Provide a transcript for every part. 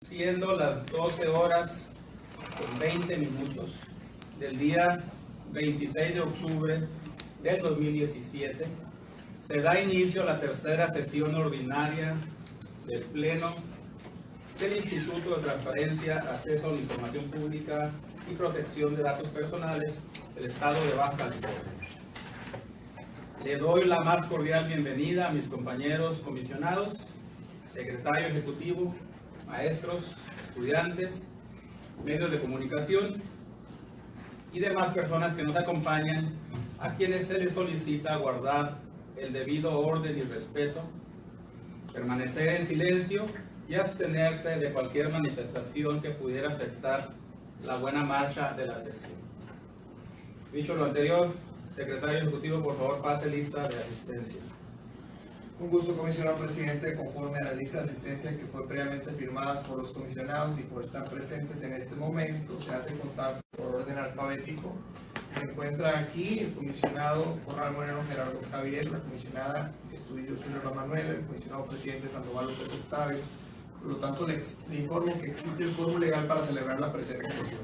Siendo las 12 horas con 20 minutos del día 26 de octubre del 2017, se da inicio a la tercera sesión ordinaria del Pleno del Instituto de Transparencia, Acceso a la Información Pública y Protección de Datos Personales del Estado de Baja California. Le doy la más cordial bienvenida a mis compañeros comisionados, secretario ejecutivo, maestros, estudiantes, medios de comunicación y demás personas que nos acompañan, a quienes se les solicita guardar el debido orden y respeto, permanecer en silencio y abstenerse de cualquier manifestación que pudiera afectar la buena marcha de la sesión. Dicho lo anterior, secretario ejecutivo, por favor pase lista de asistencia. Un gusto, comisionado presidente. Conforme a la lista de asistencia que fue previamente firmada por los comisionados y por estar presentes en este momento, se hace constar por orden alfabético. Se encuentra aquí el comisionado Corral Moreno Gerardo Javier, la comisionada Estudillo Zulema Manuel, el comisionado presidente Sandoval López Octavio. Por lo tanto, le informo que existe el quórum legal para celebrar la presente sesión.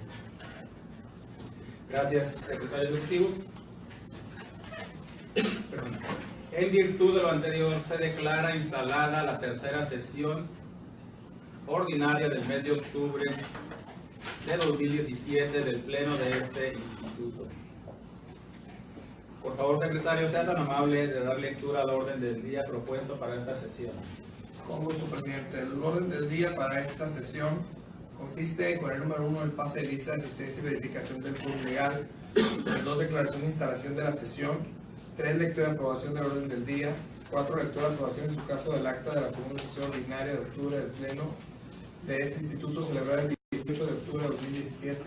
Gracias, secretario ejecutivo. En virtud de lo anterior, se declara instalada la tercera sesión ordinaria del mes de octubre de 2017 del Pleno de este instituto. Por favor, secretario, sea tan amable de dar lectura al orden del día propuesto para esta sesión. Con gusto, presidente. El orden del día para esta sesión consiste con el número 1, el pase de lista de asistencia y verificación del quórum legal, 2, declaración de instalación de la sesión, 3, lectura y aprobación del orden del día, 4, lectura y aprobación en su caso del acta de la segunda sesión ordinaria de octubre del Pleno de este instituto celebrada el 18 de octubre de 2017,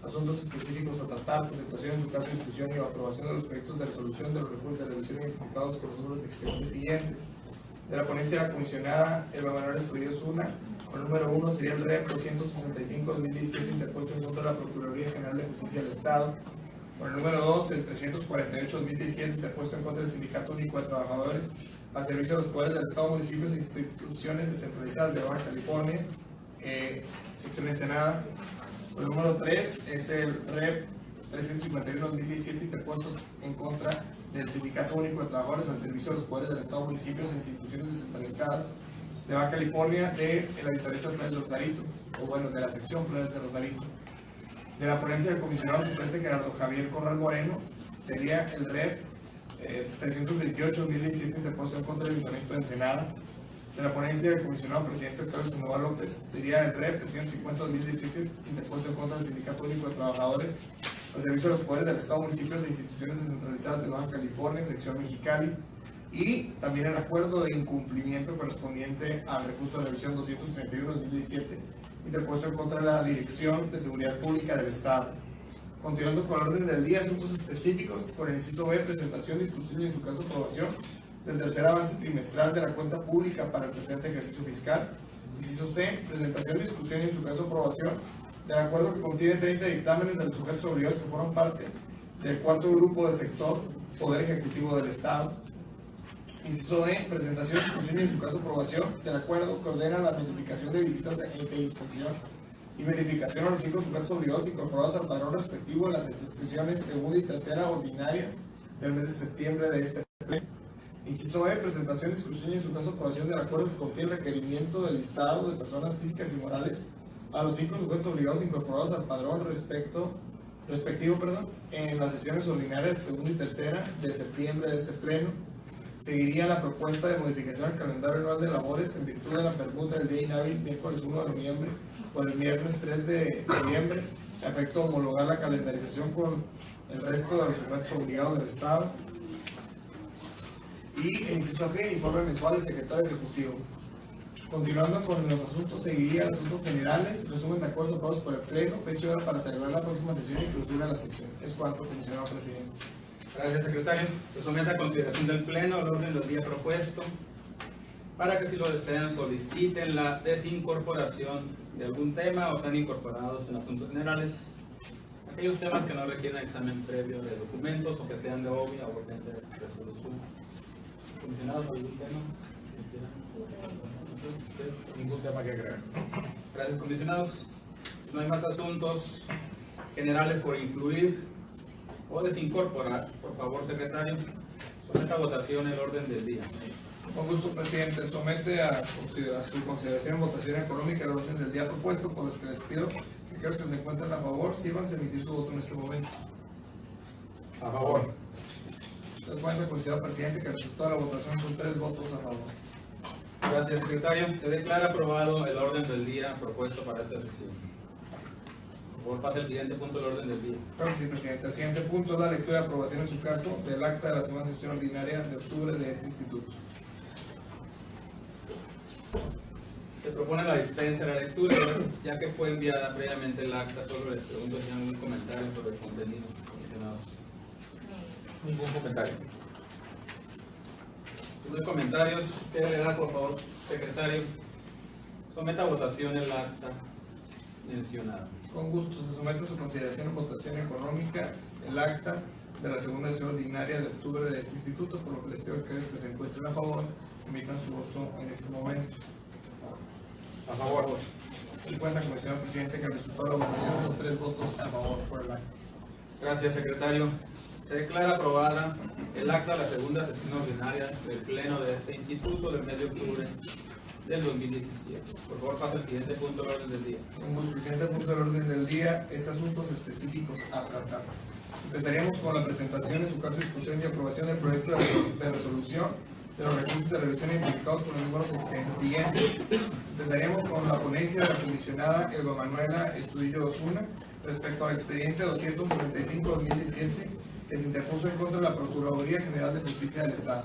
asuntos específicos a tratar, presentación en su caso de discusión y aprobación de los proyectos de resolución de los recursos de revisión identificados con los números de expedientes siguientes. De la ponencia de la comisionada Elba Manuel Estudillo Zuna, el número 1 sería el REP 265-2017 interpuesto en contra de la Procuraduría General de Justicia del Estado. Por el número 2, el 348-2017, interpuesto en contra del Sindicato Único de Trabajadores al servicio de los poderes del Estado, municipios e instituciones descentralizadas de Baja California, sección Ensenada. Por el número 3 es el REP 351-2017, interpuesto en contra del Sindicato Único de Trabajadores al servicio de los poderes del Estado, municipios e instituciones descentralizadas de Baja California, del Ayuntamiento de Playas de Rosarito, o bueno, de la sección Playas de Rosarito. De la ponencia del comisionado suplente Gerardo Javier Corral Moreno sería el REP 328-2017 interpuesto en contra del Ayuntamiento de Ensenada. De la ponencia del comisionado presidente Octavio Sandoval López sería el REP 350-2017 interpuesto en contra del Sindicato Único de Trabajadores al servicio de los poderes del Estado, municipios e instituciones descentralizadas de Baja California, sección Mexicali, y también el acuerdo de incumplimiento correspondiente al recurso de revisión 231-2017 interpuesto en contra de la Dirección de Seguridad Pública del Estado. Continuando con el orden del día, asuntos específicos, con el inciso B, presentación, discusión y en su caso aprobación del tercer avance trimestral de la cuenta pública para el presente ejercicio fiscal. Inciso C, presentación, discusión y en su caso aprobación del acuerdo que contiene 30 dictámenes de los sujetos obligados que forman parte del cuarto grupo del sector Poder Ejecutivo del Estado. Inciso D, presentación, discusión y en su caso aprobación del acuerdo que ordena la notificación de visitas de inspección y verificación a los 5 sujetos obligados incorporados al padrón respectivo en las sesiones segunda y tercera ordinarias del mes de septiembre de este pleno. Inciso E, presentación, discusión y en su caso aprobación del acuerdo que contiene el requerimiento del listado de personas físicas y morales a los 5 sujetos obligados incorporados al padrón respectivo en las sesiones ordinarias segunda y tercera de septiembre de este pleno. Seguiría la propuesta de modificación al calendario anual de labores en virtud de la permuta del día inhábil miércoles 1 de noviembre por el viernes 3 de noviembre, a efecto de homologar la calendarización con el resto de los sujetos obligados del Estado. Y el inciso G, informe mensual del secretario ejecutivo. Continuando con los asuntos, seguiría los asuntos generales, resumen de acuerdos aprobados por el Pleno, fecha y hora para celebrar la próxima sesión y clausura de la sesión. Es cuanto, comisionado presidente. Gracias, secretario. Se somete a consideración del Pleno el orden del día propuesto para que, si lo desean, soliciten la desincorporación de algún tema o sean incorporados en asuntos generales aquellos temas que no requieren examen previo de documentos o que sean de obvia o urgente resolución. Comisionados, ¿algún tema? Ningún tema que agregar. Gracias, comisionados. Si no hay más asuntos generales por incluir o desincorporar, por favor, secretario, someta a votación el orden del día. Con gusto, presidente. Somete a su consideración en votación económica el orden del día propuesto, por los que les pido que aquellos que se encuentren a favor sírvanse a emitir su voto en este momento. A favor. Usted cuenta, considerado presidente, que el resultado de la votación son 3 votos a favor. Gracias, secretario. Se declara aprobado el orden del día propuesto para esta sesión. Por favor, pase al siguiente punto del orden del día. Claro que sí, presidente. El siguiente punto es la lectura y aprobación en su caso del acta de la segunda sesión ordinaria de octubre de este instituto. Se propone la dispensa de la lectura, ya que fue enviada previamente el acta. Solo les pregunto si hay algún comentario sobre el contenido, comisionados. Ningún comentario. Si no hay comentarios, ¿qué agregar, por favor, secretario? Someta a votación el acta mencionada. Con gusto, se somete a su consideración en votación económica el acta de la segunda sesión ordinaria de octubre de este instituto, por lo que les pido que aquellos que se encuentren a favor emitan su voto en este momento. A favor. Y cuenta, comisionado presidente, que el resultado de la votación son 3 votos a favor por el acta. Gracias, secretario. Se declara aprobada el acta de la segunda sesión ordinaria del Pleno de este Instituto del mes de octubre del 2017. Por favor, pase al siguiente punto del orden del día. El siguiente punto del orden del día es asuntos específicos a tratar. Empezaríamos con la presentación, en su caso, discusión y aprobación del proyecto de resolución de los recursos de revisión identificados por los números expedientes siguientes. Empezaríamos con la ponencia de la comisionada Elba Manuela Estudillo Osuna respecto al expediente 275-2017 que se interpuso en contra de la Procuraduría General de Justicia del Estado.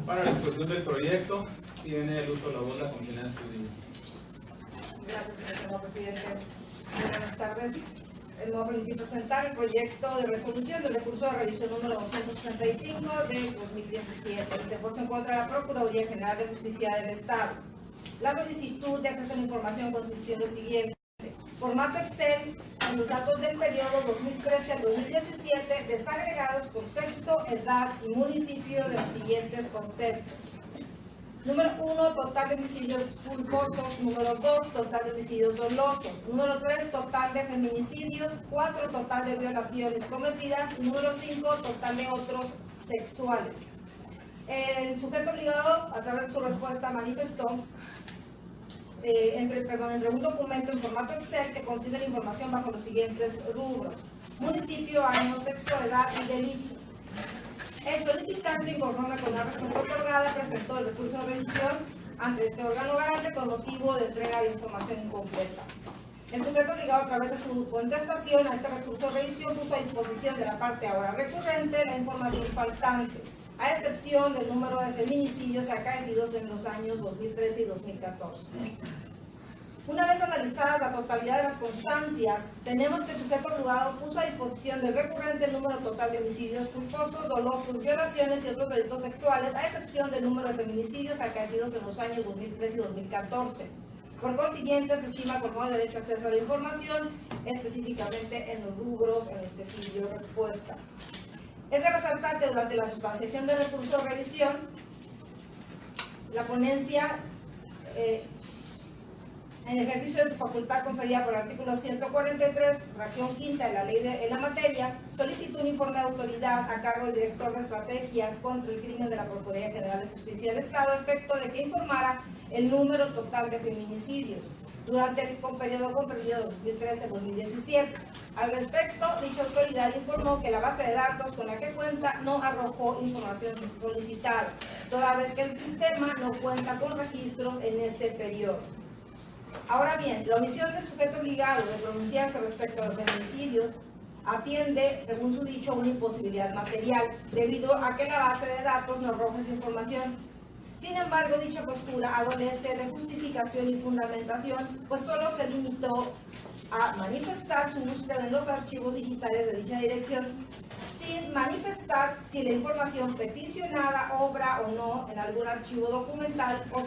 Para la discusión del proyecto, tiene el uso de la voz la comisionada Estudillo. Gracias, señor presidente. Buenas tardes. Me voy a permitir presentar el proyecto de resolución del recurso de revisión número 265 del 2017, interpuesto en contra de la Procuraduría General de Justicia del Estado. La solicitud de acceso a la información consistió en lo siguiente: formato Excel con los datos del periodo 2013 al 2017 desagregados por sexo, edad y municipio de los siguientes conceptos. Número 1, total de homicidios culposos. Número 2, total de homicidios dolosos. Número 3, total de feminicidios. 4, total de violaciones cometidas. Y número 5, total de otros sexuales. El sujeto obligado, a través de su respuesta, manifestó entre un documento en formato Excel que contiene la información bajo los siguientes rubros: municipio, año, sexo, edad y delito. El solicitante, inconforme con la respuesta otorgada, presentó el recurso de revisión ante este órgano garante con motivo de entrega de información incompleta. El sujeto obligado, a través de su contestación a este recurso de revisión, puso a disposición de la parte ahora recurrente la información faltante, a excepción del número de feminicidios acaecidos en los años 2013 y 2014. Una vez analizada la totalidad de las constancias, tenemos que el sujeto obligado puso a disposición del recurrente el número total de homicidios culposos, dolosos, violaciones y otros delitos sexuales, a excepción del número de feminicidios acaecidos en los años 2013 y 2014. Por consiguiente, se estima como el derecho a acceso a la información, específicamente en los rubros en los que se dio respuesta. Es de resaltar que durante la sustanciación del recurso de revisión, la ponencia, en ejercicio de su facultad conferida por el artículo 143, fracción quinta de la ley en la materia, solicitó un informe de autoridad a cargo del director de estrategias contra el crimen de la Procuraduría General de Justicia del Estado, a efecto de que informara el número total de feminicidios durante el periodo comprendido de 2013-2017. Al respecto, dicha autoridad informó que la base de datos con la que cuenta no arrojó información solicitada, toda vez que el sistema no cuenta con registros en ese periodo. Ahora bien, la omisión del sujeto obligado de pronunciarse respecto a los feminicidios atiende, según su dicho, una imposibilidad material, debido a que la base de datos no arroja esa información. Sin embargo, dicha postura adolece de justificación y fundamentación, pues solo se limitó a manifestar su búsqueda en los archivos digitales de dicha dirección, sin manifestar si la información peticionada obra o no en algún archivo documental, o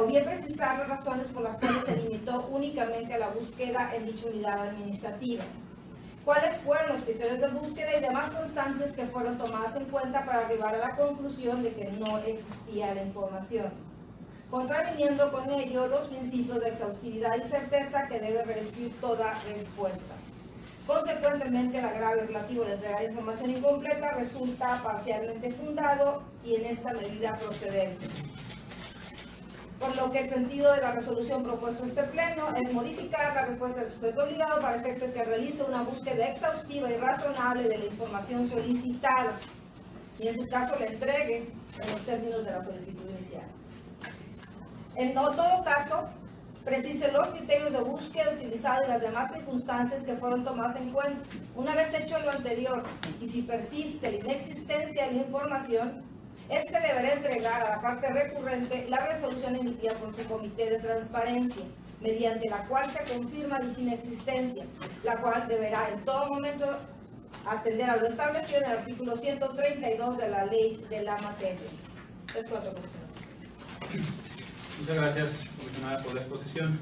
bien precisar las razones por las cuales se limitó únicamente a la búsqueda en dicha unidad administrativa. cuáles fueron los criterios de búsqueda y demás constancias que fueron tomadas en cuenta para arribar a la conclusión de que no existía la información, contraviniendo con ello los principios de exhaustividad y certeza que debe revestir toda respuesta. Consecuentemente, el agravio relativo a la entrega de información incompleta resulta parcialmente fundado y en esta medida procedente. Por lo que el sentido de la resolución propuesta a este pleno es modificar la respuesta del sujeto obligado para efecto de que realice una búsqueda exhaustiva y razonable de la información solicitada y en su caso la entregue en los términos de la solicitud inicial. En todo caso, precise los criterios de búsqueda utilizados y las demás circunstancias que fueron tomadas en cuenta. Una vez hecho lo anterior y si persiste la inexistencia de la información, este deberá entregar a la parte recurrente la resolución emitida por su comité de transparencia, mediante la cual se confirma dicha inexistencia, la cual deberá en todo momento atender a lo establecido en el artículo 132 de la ley de la materia. Es cuanto, comisionado. Muchas gracias, comisionada, por la exposición.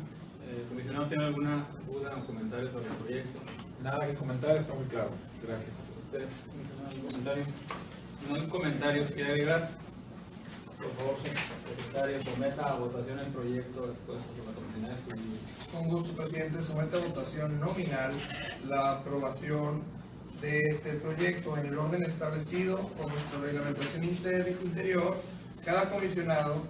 Comisionado, ¿tiene alguna duda o comentario sobre el proyecto? Nada que comentar, está muy claro. Gracias. ¿Usted, comisionado, algún comentario? No hay comentarios que agregar. Por favor, secretario, someta a votación el proyecto después de la comisionada Escudillo. Con gusto, presidente. Somete a votación nominal la aprobación de este proyecto en el orden establecido por nuestra reglamentación interior. Cada comisionado,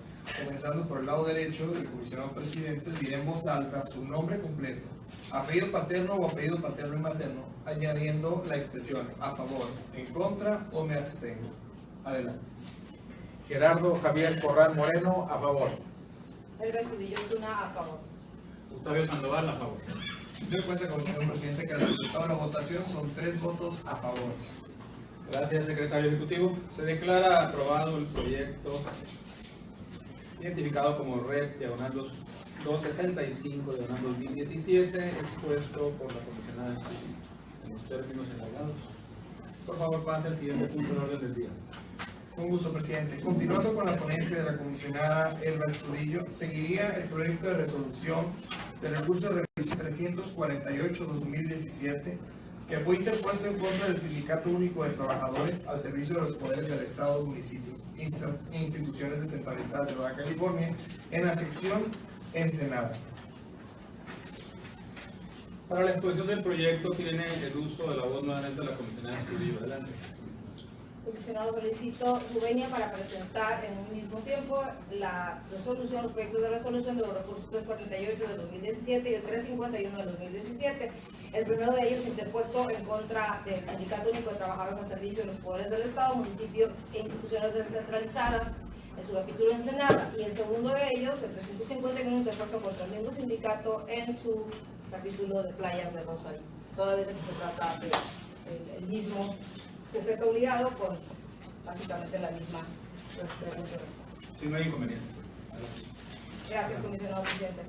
comenzando por el lado derecho del comisionado presidente, dirá en voz alta su nombre completo, apellido paterno o apellido paterno y materno, añadiendo la expresión a favor, en contra o me abstengo. Adelante. Gerardo Javier Corral Moreno, a favor. Elba Escudillo Osuna, a favor. Octavio Sandoval, a favor. Doy cuenta, comisionado presidente, que el resultado de la votación son 3 votos a favor. Gracias, secretario ejecutivo. Se declara aprobado el proyecto identificado como Red Diagonal 265 Diagonal 2017, expuesto por la comisionada Escudillo en los términos encargados. Por favor, pase al siguiente punto de orden del día. Con gusto, presidente. Continuando con la ponencia de la comisionada Elba Escudillo, seguiría el proyecto de resolución del recurso de revisión 348-2017, que fue interpuesto en contra del Sindicato Único de Trabajadores al servicio de los poderes del Estado, municipios e instituciones descentralizadas de Baja California, en la sección Ensenada. Para la exposición del proyecto tiene el uso de la voz nuevamente de la comisionada Escudillo. Adelante. Comisionado, solicito su venia para presentar en un mismo tiempo la resolución, los proyectos de resolución de los recursos 348 de 2017 y el 351 de 2017. El primero de ellos interpuesto en contra del Sindicato Único de Trabajadores al servicio de los poderes del Estado, municipios e instituciones descentralizadas en su capítulo Ensenada, y el segundo de ellos, el 351, interpuesto contra el mismo sindicato en su capítulo de Playas de Rosarito. Toda vez que se trata del mismo sujeto obligado con básicamente la misma pregunta. Si no hay inconveniente. Gracias, comisionado presidente.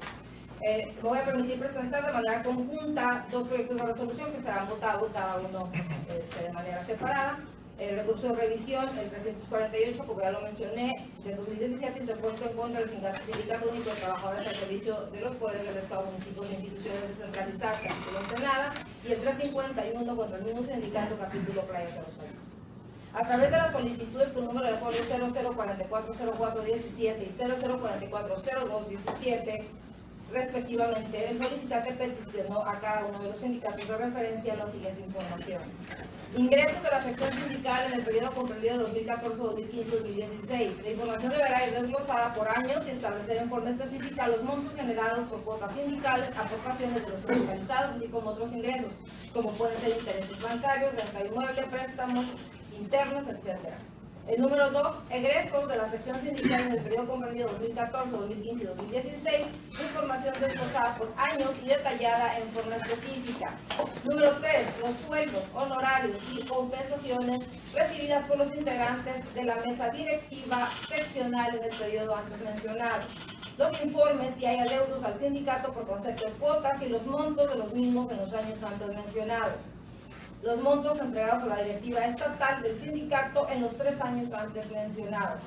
Me voy a permitir presentar de manera conjunta 2 proyectos de resolución que serán votados cada uno de manera separada. El recurso de revisión, el 348, como ya lo mencioné, de 2017, interpuesto en contra del Sindicato Único de Trabajadores al servicio de los poderes del Estado, municipios e instituciones descentralizadas, capítulo Ensenada, y el 351 contra el mismo sindicato, capítulo Playas de Rosario. A través de las solicitudes con número de folio 00440417 y 00440217, respectivamente, el solicitante peticionó a cada uno de los sindicatos de referencia la siguiente información. Ingresos de la sección sindical en el periodo comprendido de 2014, 2015 y 2016. La información deberá ir desglosada por años y establecer en forma específica los montos generados por cuotas sindicales, aportaciones de los sindicalizados, así como otros ingresos, como pueden ser intereses bancarios, renta inmueble, préstamos internos, etc. El número 2, egresos de la sección sindical en el periodo comprendido 2014, 2015 y 2016, información desglosada por años y detallada en forma específica. Número 3, los sueldos, honorarios y compensaciones recibidas por los integrantes de la mesa directiva seccional en el periodo antes mencionado. Los informes si hay adeudos al sindicato por concepto de cuotas y los montos de los mismos en los años antes mencionados. Los montos entregados a la directiva estatal del sindicato en los 3 años antes mencionados.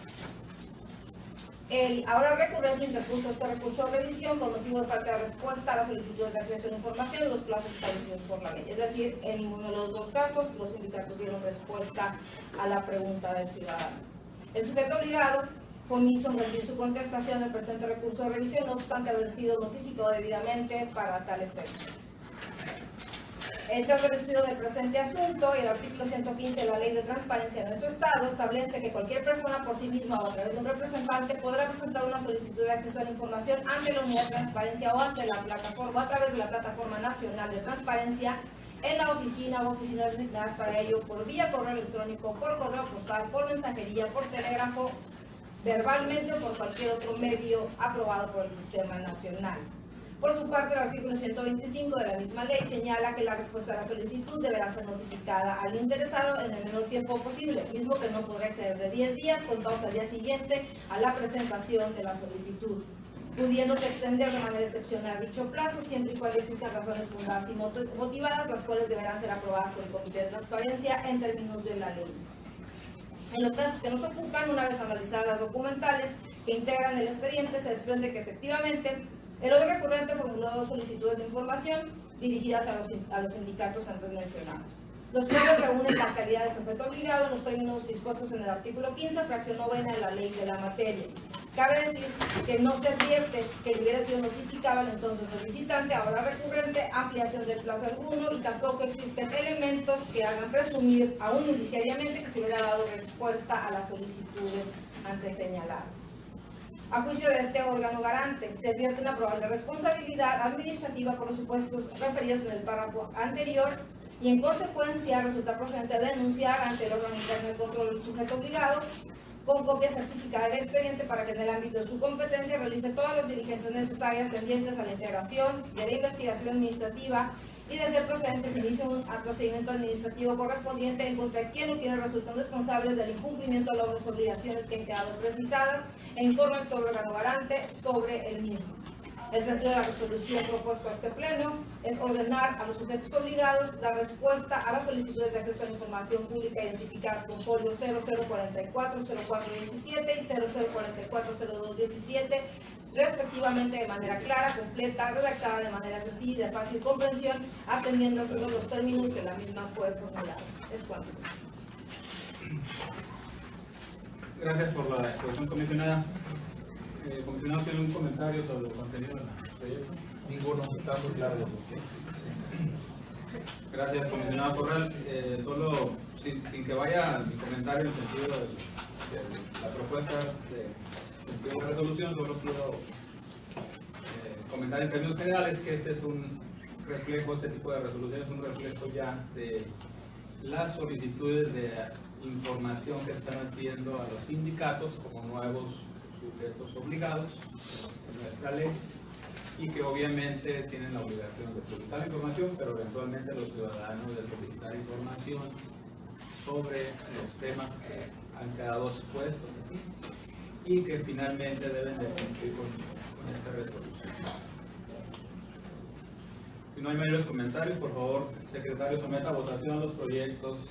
El ahora recurrente interpuso este recurso de revisión con motivo de falta de respuesta a las solicitudes de acceso a la información y los plazos establecidos por la ley. Es decir, en ninguno de los dos casos los sindicatos dieron respuesta a la pregunta del ciudadano. El sujeto obligado fue omiso en rendir su contestación del presente recurso de revisión, no obstante haber sido notificado debidamente para tal efecto. Tras el estudio del presente asunto, el artículo 115 de la Ley de Transparencia de nuestro Estado establece que cualquier persona por sí misma o a través de un representante podrá presentar una solicitud de acceso a la información ante la Unidad de Transparencia o ante la plataforma, o a través de la Plataforma Nacional de Transparencia, en la oficina o oficinas designadas para ello, por vía correo electrónico, por correo postal, por mensajería, por telégrafo, verbalmente o por cualquier otro medio aprobado por el Sistema Nacional. Por su parte, el artículo 125 de la misma ley señala que la respuesta a la solicitud deberá ser notificada al interesado en el menor tiempo posible, mismo que no podrá exceder de 10 días contados al día siguiente a la presentación de la solicitud, pudiéndose extender de manera excepcional dicho plazo, siempre y cuando existan razones fundadas y motivadas, las cuales deberán ser aprobadas por el Comité de Transparencia en términos de la ley. En los casos que nos ocupan, una vez analizadas las documentales que integran el expediente, se desprende que efectivamente el hoy recurrente formuló 2 solicitudes de información dirigidas a los sindicatos antes mencionados, los cuales reúnen la calidad de sujeto obligado en los términos dispuestos en el artículo 15, fracción 9 de la ley de la materia. Cabe decir que no se advierte que hubiera sido notificado al entonces solicitante, ahora recurrente, ampliación del plazo alguno, y tampoco existen elementos que hagan presumir, aún indiciariamente, que se hubiera dado respuesta a las solicitudes antes señaladas. A juicio de este órgano garante, se advierte una probable responsabilidad administrativa por los supuestos referidos en el párrafo anterior y en consecuencia resulta procedente denunciar ante el órgano interno de control del sujeto obligado con copia certificada del expediente para que en el ámbito de su competencia realice todas las diligencias necesarias tendientes a la integración de la investigación administrativa y de ser procedente se inicie un procedimiento administrativo correspondiente en contra de quien o quienes resultan responsables del incumplimiento de las obligaciones que han quedado precisadas e informe este órgano garante sobre el mismo. El sentido de la resolución propuesta a este pleno es ordenar a los sujetos obligados la respuesta a las solicitudes de acceso a la información pública identificadas con folio 0044-0417 y 0044-0217, respectivamente de manera clara, completa, redactada de manera sencilla y de fácil comprensión, atendiendo a todos los términos que la misma fue formulada. Es cuanto. Gracias por la exposición, comisionada. Comisionado, ¿tiene un comentario sobre el contenido del proyecto? Ninguno, está muy claro. Gracias, comisionado Corral. Solo, sin que vaya mi comentario en el sentido de la propuesta de resolución, solo quiero comentar en términos generales que este es un reflejo, este tipo de resolución es un reflejo ya de las solicitudes de información que están haciendo a los sindicatos como nuevos sujetos obligados en nuestra ley y que obviamente tienen la obligación de solicitar la información, pero eventualmente los ciudadanos de solicitar información sobre los temas que han quedado expuestos aquí y que finalmente deben de cumplir con esta resolución. Si no hay mayores comentarios, por favor, secretario, someta a votación los proyectos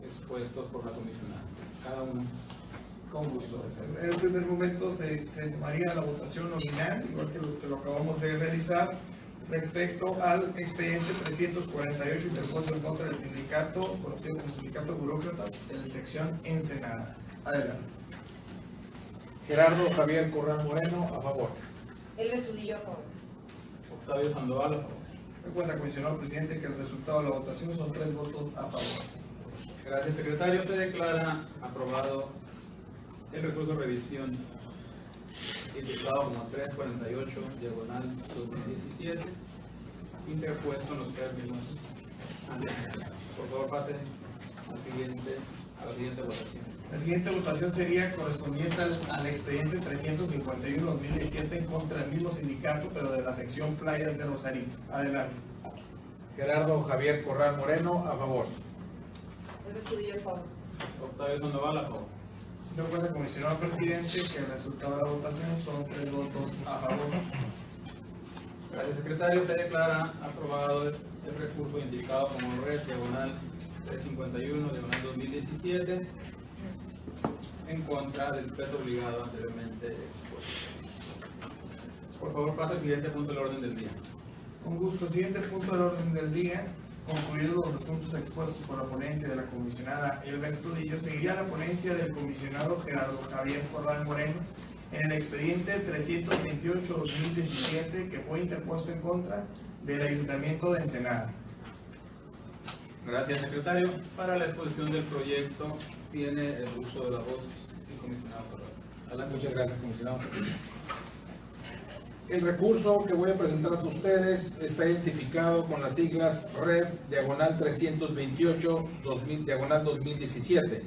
expuestos por la comisionada. Cada uno. Con gusto. En el primer momento se tomaría la votación nominal, igual que lo acabamos de realizar, respecto al expediente 348 interpuesto en contra del sindicato, conocido como Sindicato Burócratas, de la sección Ensenada. Adelante. Gerardo Javier Corral Moreno, a favor. El Estudillo a favor. Octavio Sandoval, a favor. Recuerda, comisionado presidente, que el resultado de la votación son 3 votos a favor. Gracias, secretario. Se declara aprobado el recurso de revisión titulado como 348/2017, interpuesto en los términos antes señalados. Por favor, pase a la siguiente votación. La siguiente votación sería correspondiente al expediente 351/2017 en contra del mismo sindicato, pero de la sección Playas de Rosarito. Adelante. Gerardo Javier Corral Moreno, a favor. El Estudillo a favor. Octavio Sandoval, a favor. Recuerda, comisionado presidente, que el resultado de la votación son 3 votos a favor. Gracias, secretario. Se declara aprobado el recurso indicado como red diagonal 351/2017. en contra del peso obligado anteriormente expuesto. Por favor, pasa al siguiente punto del orden del día. Con gusto. Siguiente punto del orden del día. Concluidos los asuntos expuestos por la ponencia de la comisionada Elba Estudillo, seguiría la ponencia del comisionado Gerardo Javier Corral Moreno en el expediente 328-2017 que fue interpuesto en contra del Ayuntamiento de Ensenada. Gracias, secretario. Para la exposición del proyecto tiene el uso de la voz el comisionado Corral. Adelante. Muchas gracias, comisionado. El recurso que voy a presentar a ustedes está identificado con las siglas REF/328/2017.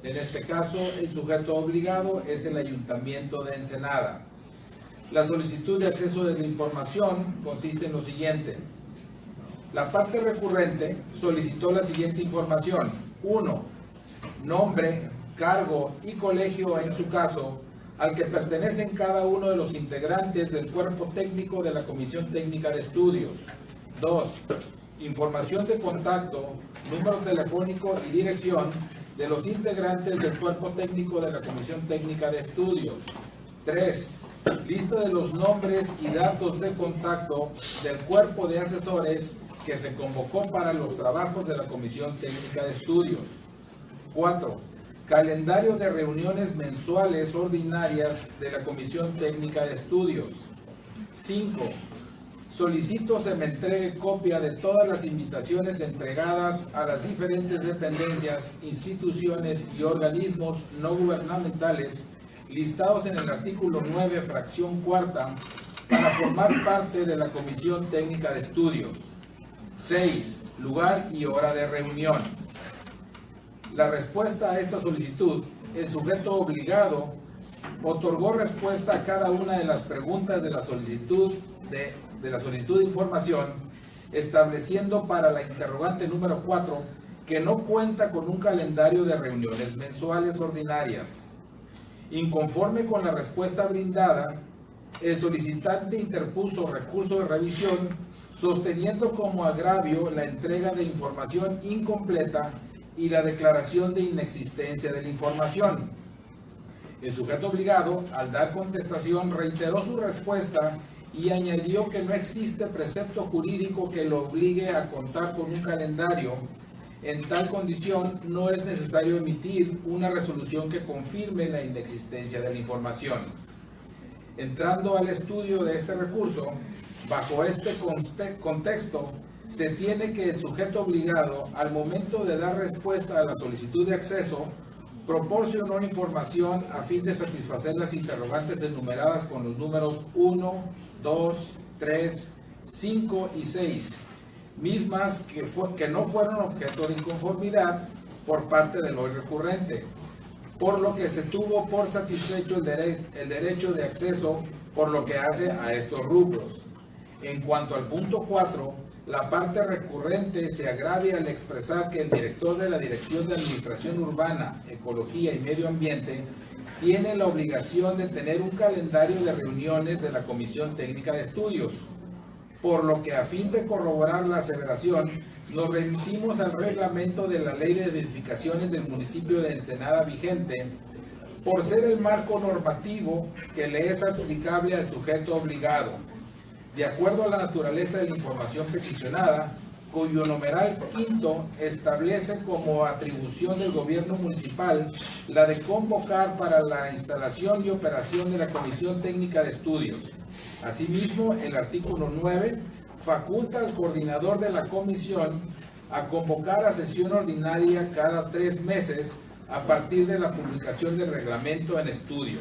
En este caso, el sujeto obligado es el Ayuntamiento de Ensenada. La solicitud de acceso de la información consiste en lo siguiente. La parte recurrente solicitó la siguiente información. 1. Nombre, cargo y colegio en su caso, al que pertenecen cada uno de los integrantes del cuerpo técnico de la Comisión Técnica de Estudios. 2. Información de contacto, número telefónico y dirección de los integrantes del cuerpo técnico de la Comisión Técnica de Estudios. 3. Lista de los nombres y datos de contacto del cuerpo de asesores que se convocó para los trabajos de la Comisión Técnica de Estudios. 4. Calendario de reuniones mensuales ordinarias de la Comisión Técnica de Estudios. 5. Solicito se me entregue copia de todas las invitaciones entregadas a las diferentes dependencias, instituciones y organismos no gubernamentales listados en el artículo 9, fracción cuarta, para formar parte de la Comisión Técnica de Estudios. 6. Lugar y hora de reunión. La respuesta a esta solicitud, el sujeto obligado otorgó respuesta a cada una de las preguntas de la solicitud de información, estableciendo para la interrogante número 4 que no cuenta con un calendario de reuniones mensuales ordinarias. Inconforme con la respuesta brindada, el solicitante interpuso recurso de revisión, sosteniendo como agravio la entrega de información incompleta y la declaración de inexistencia de la información. El sujeto obligado, al dar contestación, reiteró su respuesta y añadió que no existe precepto jurídico que lo obligue a contar con un calendario. En tal condición, no es necesario emitir una resolución que confirme la inexistencia de la información. Entrando al estudio de este recurso, bajo este contexto, se tiene que el sujeto obligado, al momento de dar respuesta a la solicitud de acceso, proporcionó información a fin de satisfacer las interrogantes enumeradas con los números 1, 2, 3, 5 y 6, mismas que no fueron objeto de inconformidad por parte del hoy recurrente, por lo que se tuvo por satisfecho el derecho de acceso por lo que hace a estos rubros. En cuanto al punto 4, la parte recurrente se agravia al expresar que el director de la Dirección de Administración Urbana, Ecología y Medio Ambiente tiene la obligación de tener un calendario de reuniones de la Comisión Técnica de Estudios, por lo que a fin de corroborar la aseveración, nos remitimos al reglamento de la Ley de Edificaciones del municipio de Ensenada vigente, por ser el marco normativo que le es aplicable al sujeto obligado. De acuerdo a la naturaleza de la información peticionada, cuyo numeral quinto establece como atribución del gobierno municipal la de convocar para la instalación y operación de la Comisión Técnica de Estudios. Asimismo, el artículo 9 faculta al coordinador de la comisión a convocar a sesión ordinaria cada 3 meses a partir de la publicación del reglamento en estudio.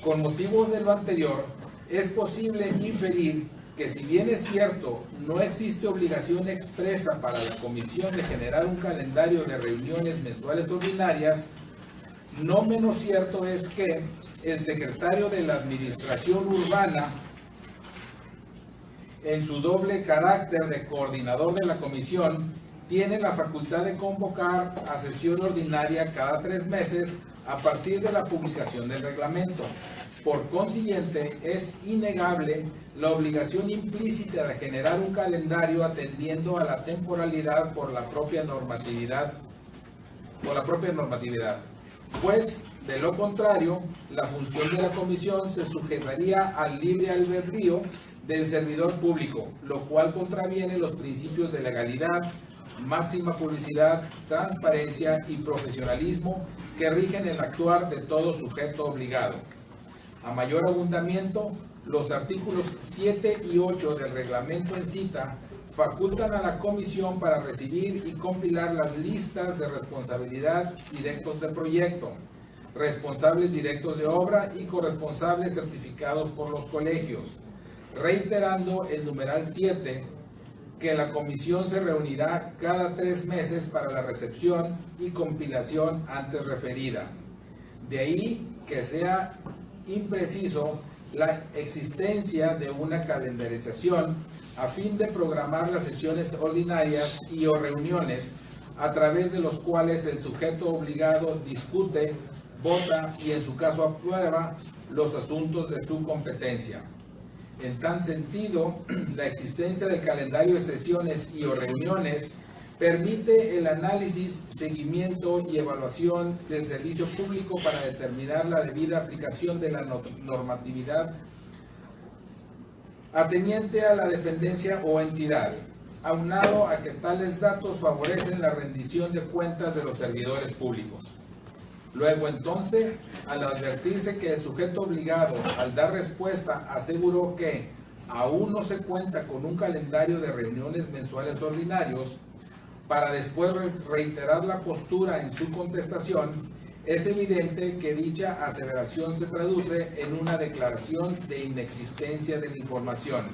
Con motivo de lo anterior, es posible inferir que, si bien es cierto, no existe obligación expresa para la comisión de generar un calendario de reuniones mensuales ordinarias, no menos cierto es que el secretario de la Administración Urbana, en su doble carácter de coordinador de la comisión, tiene la facultad de convocar a sesión ordinaria cada 3 meses a partir de la publicación del reglamento. Por consiguiente, es innegable la obligación implícita de generar un calendario atendiendo a la temporalidad por la propia normatividad, pues De lo contrario, la función de la comisión se sujetaría al libre albedrío del servidor público, lo cual contraviene los principios de legalidad, máxima publicidad, transparencia y profesionalismo que rigen el actuar de todo sujeto obligado. A mayor abundamiento, los artículos 7 y 8 del reglamento en cita facultan a la comisión para recibir y compilar las listas de responsabilidad directos de proyecto, responsables directos de obra y corresponsables certificados por los colegios, reiterando el numeral 7, que la comisión se reunirá cada 3 meses para la recepción y compilación antes referida. De ahí que sea impreciso la existencia de una calendarización a fin de programar las sesiones ordinarias y o reuniones a través de los cuales el sujeto obligado discute, vota y en su caso aprueba los asuntos de su competencia. En tal sentido, la existencia del calendario de sesiones y o reuniones permite el análisis, seguimiento y evaluación del servicio público para determinar la debida aplicación de la normatividad ateniente a la dependencia o entidad, aunado a que tales datos favorecen la rendición de cuentas de los servidores públicos. Luego entonces, al advertirse que el sujeto obligado, al dar respuesta, aseguró que aún no se cuenta con un calendario de reuniones mensuales ordinarios, para después reiterar la postura en su contestación, es evidente que dicha aseveración se traduce en una declaración de inexistencia de la información,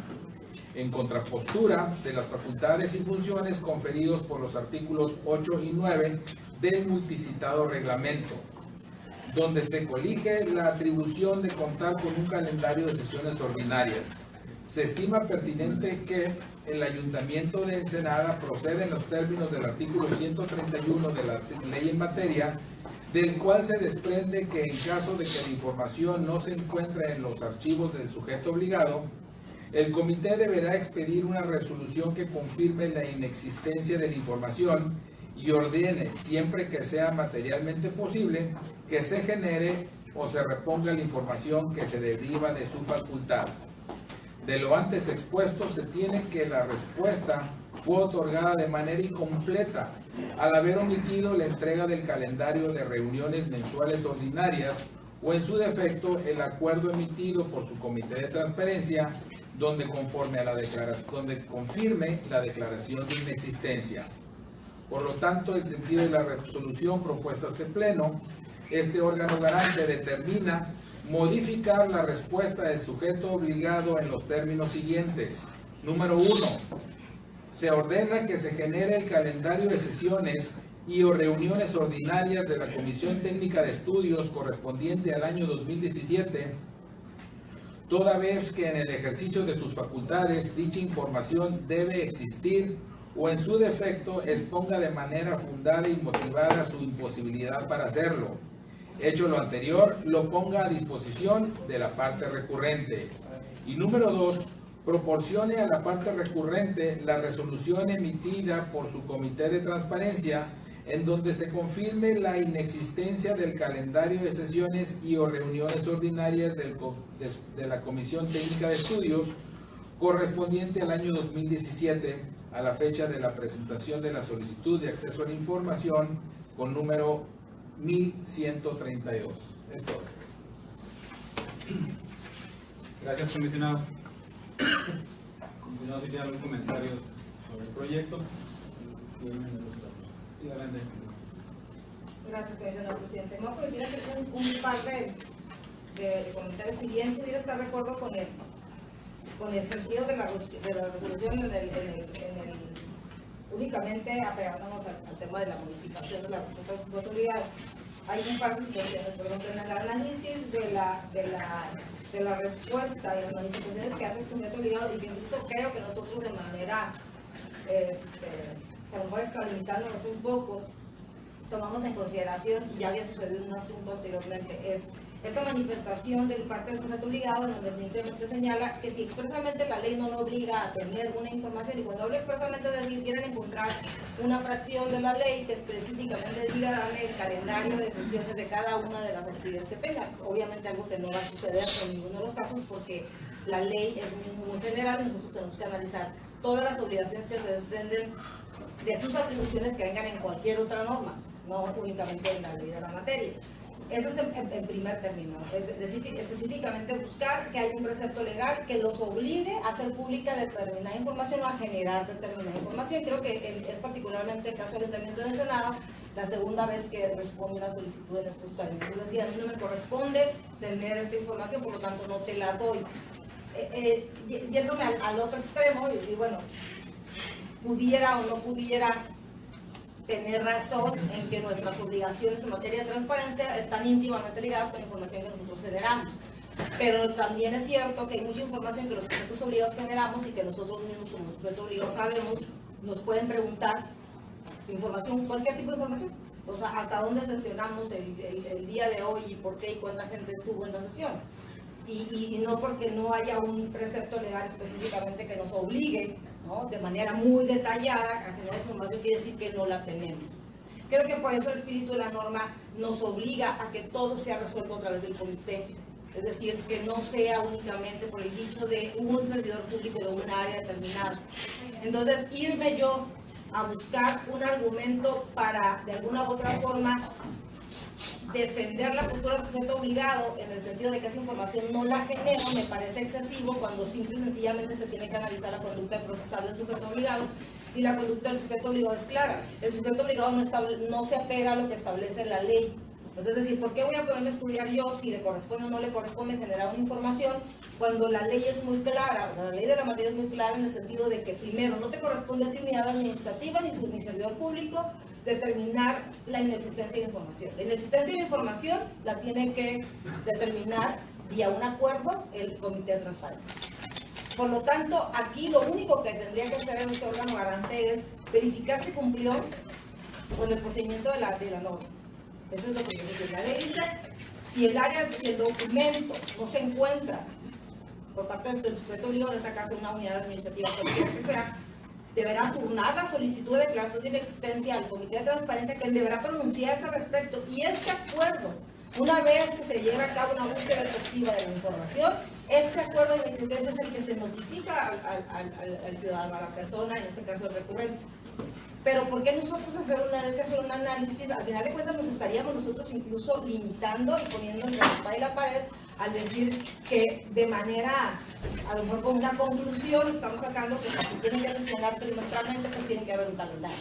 en contrapostura de las facultades y funciones conferidos por los artículos 8 y 9 del multicitado reglamento, donde se colige la atribución de contar con un calendario de sesiones ordinarias. Se estima pertinente que el Ayuntamiento de Ensenada procede en los términos del artículo 131 de la ley en materia, del cual se desprende que en caso de que la información no se encuentre en los archivos del sujeto obligado, el comité deberá expedir una resolución que confirme la inexistencia de la información y ordene, siempre que sea materialmente posible, que se genere o se reponga la información que se deriva de su facultad. De lo antes expuesto, se tiene que la respuesta fue otorgada de manera incompleta al haber omitido la entrega del calendario de reuniones mensuales ordinarias o en su defecto el acuerdo emitido por su comité de transparencia donde confirme la declaración de inexistencia. Por lo tanto, el sentido de la resolución propuesta a este pleno, este órgano garante determina modificar la respuesta del sujeto obligado en los términos siguientes. Número 1. Se ordena que se genere el calendario de sesiones y o reuniones ordinarias de la Comisión Técnica de Estudios correspondiente al año 2017, toda vez que en el ejercicio de sus facultades dicha información debe existir o en su defecto exponga de manera fundada y motivada su imposibilidad para hacerlo. Hecho lo anterior, lo ponga a disposición de la parte recurrente. Y número 2, proporcione a la parte recurrente la resolución emitida por su comité de transparencia en donde se confirme la inexistencia del calendario de sesiones y o reuniones ordinarias de la Comisión Técnica de Estudios correspondiente al año 2017 a la fecha de la presentación de la solicitud de acceso a la información con número 1132. Es todo. Gracias, comisionado. Comisionado, si tiene algún comentario sobre el proyecto. Sí, adelante. Gracias, comisionado presidente. Me voy a permitir hacer un par de comentarios. Si bien pudiera estar de acuerdo con el sentido de la resolución únicamente apegándonos al tema de la modificación de la respuesta de su autoridad, hay un par de situaciones, por ejemplo, en el análisis de la respuesta y las modificaciones que hace el sujeto obligado, y yo incluso creo que nosotros de manera, a lo mejor extralimitándonos un poco, tomamos en consideración, y ya había sucedido un asunto anteriormente, es esta manifestación del parte del sujeto obligado, en donde simplemente señala que si expresamente la ley no lo obliga a tener una información, y cuando hablo expresamente es decir, quieren encontrar una fracción de la ley que específicamente diga dame el calendario de sesiones de cada una de las actividades que tengan. Obviamente algo que no va a suceder en ninguno de los casos porque la ley es muy general y nosotros tenemos que analizar todas las obligaciones que se desprenden de sus atribuciones que vengan en cualquier otra norma, no únicamente en la ley de la materia. Eso es en primer término, específicamente buscar que haya un precepto legal que los obligue a hacer pública determinada información o a generar determinada información. Creo que es particularmente el caso del Ayuntamiento de Ensenada, la segunda vez que responde una solicitud en estos términos. Es decir, a mí no me corresponde tener esta información, por lo tanto no te la doy. Yéndome al otro extremo y decir, bueno, pudiera o no pudiera tener razón en que nuestras obligaciones en materia de transparencia están íntimamente ligadas con la información que nosotros generamos. Pero también es cierto que hay mucha información que los sujetos obligados generamos y que nosotros mismos como sujetos obligados sabemos, nos pueden preguntar información, cualquier tipo de información. O sea, hasta dónde sesionamos el día de hoy y por qué y cuánta gente estuvo en la sesión. Y no porque no haya un precepto legal específicamente que nos obligue, ¿no?, de manera muy detallada a generar información, quiere decir que no la tenemos. Creo que por eso el espíritu de la norma nos obliga a que todo sea resuelto a través del comité. Es decir, que no sea únicamente por el dicho de un servidor público de un área determinada. Entonces, irme yo a buscar un argumento para, de alguna u otra forma, defender la postura del sujeto obligado en el sentido de que esa información no la genero, me parece excesivo cuando simple y sencillamente se tiene que analizar la conducta procesal del sujeto obligado y la conducta del sujeto obligado es clara. El sujeto obligado no se apega a lo que establece la ley. Pues es decir, ¿por qué voy a poderme estudiar yo si le corresponde o no le corresponde generar una información cuando la ley es muy clara? O sea, la ley de la materia es muy clara en el sentido de que primero no te corresponde a ti unidad administrativa ni servidor público determinar la inexistencia de información. La inexistencia de información la tiene que determinar vía un acuerdo el Comité de Transparencia. Por lo tanto, aquí lo único que tendría que hacer este órgano garante es verificar si cumplió con el procedimiento de la norma. Eso es lo que yo digo. La ley dice, si el documento no se encuentra por parte del sujeto obligado, en este caso una unidad administrativa, cualquiera que sea, deberá turnar la solicitud de declaración de inexistencia al Comité de Transparencia, que deberá pronunciarse al respecto. Y este acuerdo, una vez que se lleve a cabo una búsqueda efectiva de la información, este acuerdo de inexistencia es el que se notifica al ciudadano, a la persona, en este caso el recurrente. Pero ¿por qué nosotros hacer un análisis? Al final de cuentas nos estaríamos nosotros incluso limitando y poniendo entre la espada y la pared al decir que de manera, a lo mejor con una conclusión, estamos sacando que si tienen que sesionar trimestralmente, pues tiene que haber un calendario.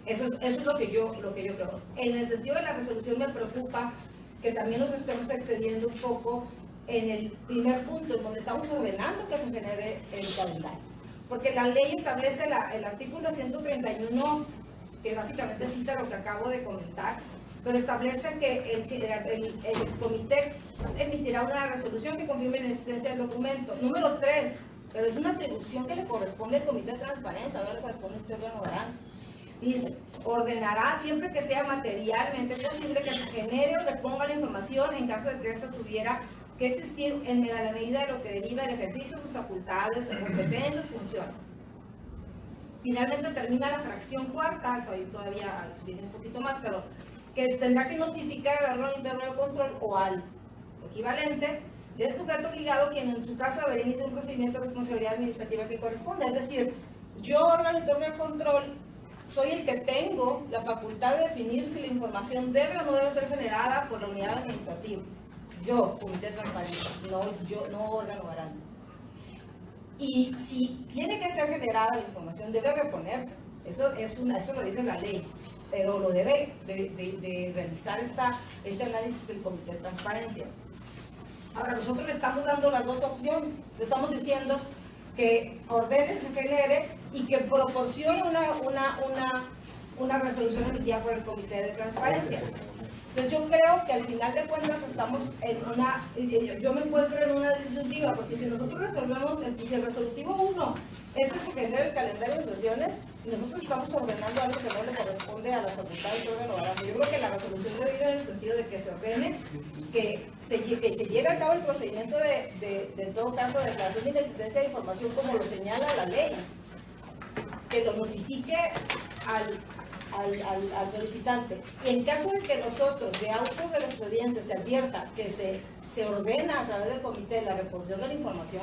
Eso es lo que yo creo. En el sentido de la resolución me preocupa que también nos estemos excediendo un poco en el primer punto, en donde estamos ordenando que se genere el calendario. Porque la ley establece el artículo 131, que básicamente cita lo que acabo de comentar, pero establece que el comité emitirá una resolución que confirme la existencia del documento. Número 3, pero es una atribución que le corresponde al Comité de Transparencia, no le corresponde a este órgano garante. Dice, ordenará siempre que sea materialmente posible que se genere o reponga la información en caso de que esta tuviera que existir en la medida de lo que deriva del ejercicio de sus facultades, competencias, funciones. Finalmente termina la fracción cuarta, eso ahí todavía viene un poquito más, pero que tendrá que notificar al órgano interno de control o al equivalente del sujeto obligado, quien en su caso debería iniciar un procedimiento de responsabilidad administrativa que corresponde. Es decir, yo, órgano interno de control, soy el que tengo la facultad de definir si la información debe o no debe ser generada por la unidad administrativa. Yo, Comité de Transparencia, no órgano garante. Y si tiene que ser generada la información, debe reponerse. Eso lo dice la ley, pero lo debe de realizar este análisis del Comité de Transparencia. Ahora, nosotros le estamos dando las dos opciones. Le estamos diciendo que ordene, se genere y que proporcione una resolución emitida por el Comité de Transparencia. Entonces yo creo que al final de cuentas estamos en una, yo me encuentro en una disyuntiva, porque si nosotros resolvemos el resolutivo 1, este se genera el calendario de sesiones, y nosotros estamos ordenando algo que no le corresponde a las facultades de órgano garante. Yo creo que la resolución debe ir en el sentido de que se ordene, que se lleve a cabo el procedimiento en todo caso, de declaración de inexistencia de información como lo señala la ley, que lo notifique al solicitante. Y en caso de que nosotros, de auto del expediente, se advierta que se ordena a través del comité la reposición de la información,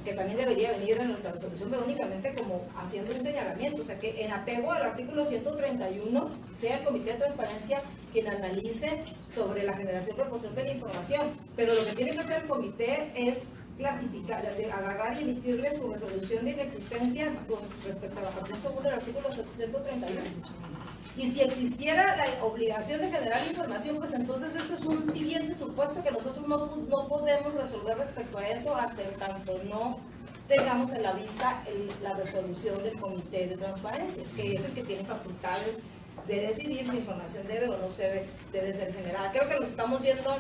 que también debería venir en nuestra resolución, pero únicamente como haciendo un señalamiento, o sea que en apego al artículo 131 sea el comité de transparencia quien analice sobre la generación y reposición de la información, pero lo que tiene que hacer el comité es clasificar, agarrar y emitirle su resolución de inexistencia con respecto a la fracción segunda del artículo 131. Y si existiera la obligación de generar información, pues entonces eso es un siguiente supuesto que nosotros no podemos resolver respecto a eso hasta en tanto no tengamos en la vista la resolución del comité de transparencia, que es el que tiene facultades de decidir si la información debe o no debe ser generada. Creo que nos estamos yendo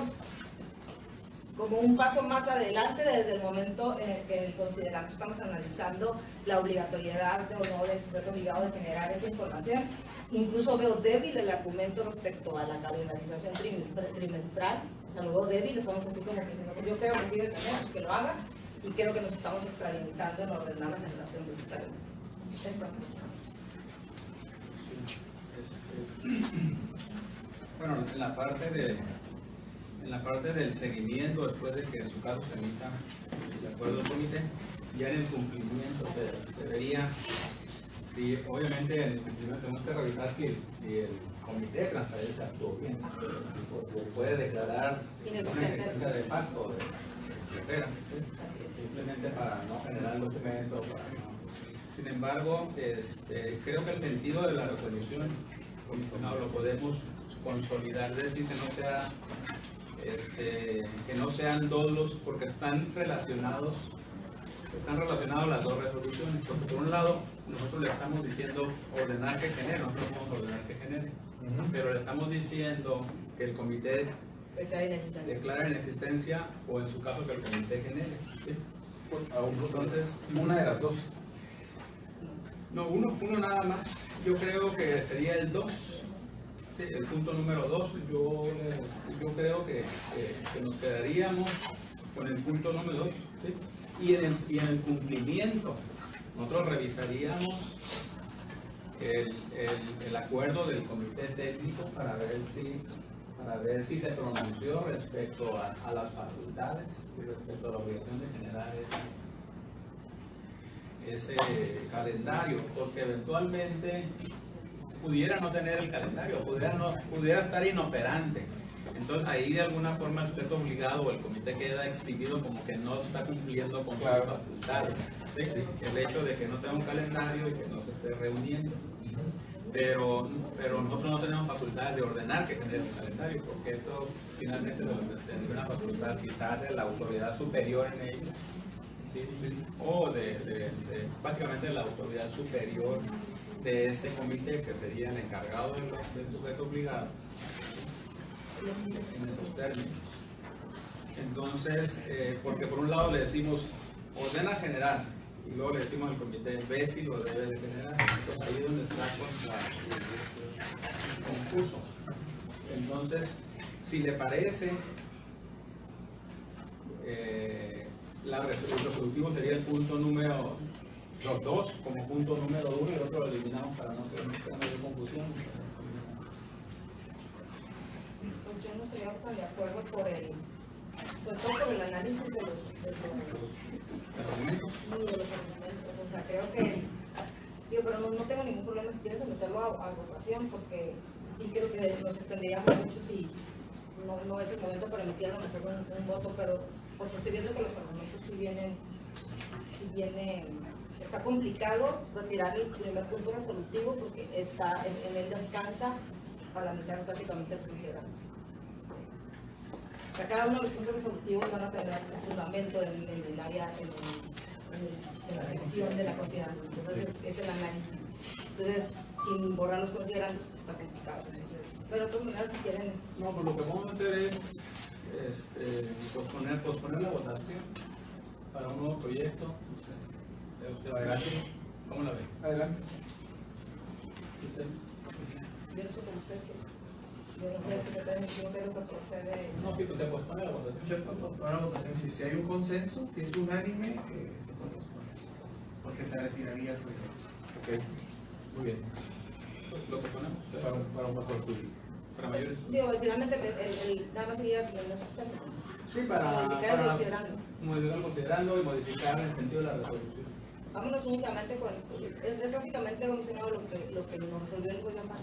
como un paso más adelante desde el momento en el que consideramos, estamos analizando la obligatoriedad o no del sujeto obligado de generar esa información. Incluso veo débil el argumento respecto a la calendarización trimestral, o sea, lo veo débil, estamos así como que yo creo que sí debe tener, que lo haga, y creo que nos estamos extralimitando en ordenar la generación de ese calendario. Bueno, en la parte del seguimiento, después de que en su caso se emita el acuerdo del comité, ya en el cumplimiento se debería, si obviamente en el cumplimiento tenemos que revisar si el comité de transparencia actuó bien, porque puede declarar una inexistencia de facto de carrera, simplemente para no generar documentos. Sin embargo, creo que el sentido de la resolución comisionado lo podemos consolidar, es decir, que no sean dolo, porque están relacionados las dos resoluciones, porque por un lado nosotros le estamos diciendo ordenar que genere, nosotros podemos ordenar que genere, pero le estamos diciendo que el comité declara inexistencia o en su caso que el comité genere, ¿sí? Entonces, una de las dos. No, uno nada más, yo creo que sería el 2. Sí, el punto número 2, yo creo que nos quedaríamos con el punto número 2, ¿sí? Y en el cumplimiento, nosotros revisaríamos el acuerdo del comité técnico para ver si se pronunció respecto a las facultades y respecto a la obligación de generar ese calendario, porque eventualmente pudiera no tener el calendario, pudiera estar inoperante. Entonces ahí de alguna forma el sujeto obligado o el comité queda exhibido como que no está cumpliendo con sus facultades, ¿sí? El hecho de que no tenga un calendario y que no se esté reuniendo. Pero nosotros no tenemos facultad de ordenar que genere un calendario, porque eso finalmente tendría una facultad quizás de la autoridad superior en ello, ¿sí? O básicamente la autoridad superior de este comité, que sería el encargado del sujeto obligado en esos términos. Entonces, porque por un lado le decimos ordena generar y luego le decimos al comité ve si lo debe de generar, entonces ahí es donde está el concurso. Entonces, si le parece, el resolutivo sería el punto número 2 como punto número 1 y el otro lo eliminamos para no tener mayor confusión. Pues yo no estaría tan de acuerdo sobre todo por el análisis de los argumentos. O sea, creo que, pero no tengo ningún problema si quieres someterlo a votación, porque sí creo que nos extenderíamos mucho si no es el momento para emitir a lo mejor un voto, pero porque estoy viendo que los argumentos sí vienen, está complicado retirar el primer punto resolutivo porque en él descansa para limitar básicamente el funcionamiento. O sea, cada uno de los puntos resolutivos van a tener un fundamento en el área, en la sección de la consideración. Entonces es el análisis. Entonces, sin borrar los considerandos, pues está complicado. Pero de todas maneras, si quieren... No, pues lo que vamos a hacer es posponer la votación para un nuevo proyecto. Usted va adelante. ¿Cómo la ve? Adelante. Yo no sé cómo ustedes quieren. Yo no sé, secretario, yo creo que procede... No, sí, pues se pospone la votación. Se puede posponer la votación. Si hay un consenso, si es unánime, se puede posponer. Porque se retiraría el proyecto. Ok, muy bien. Pues lo posponemos. Para un mejor estudio. Para mayores. Digo, finalmente, nada más seguir pidiendo su tema. Sí, para modificar el considerando. modificar considerando y modificar en el sentido de la resolución. Vámonos únicamente con... Es básicamente, comisionado, lo que nos resolvió el William Barr.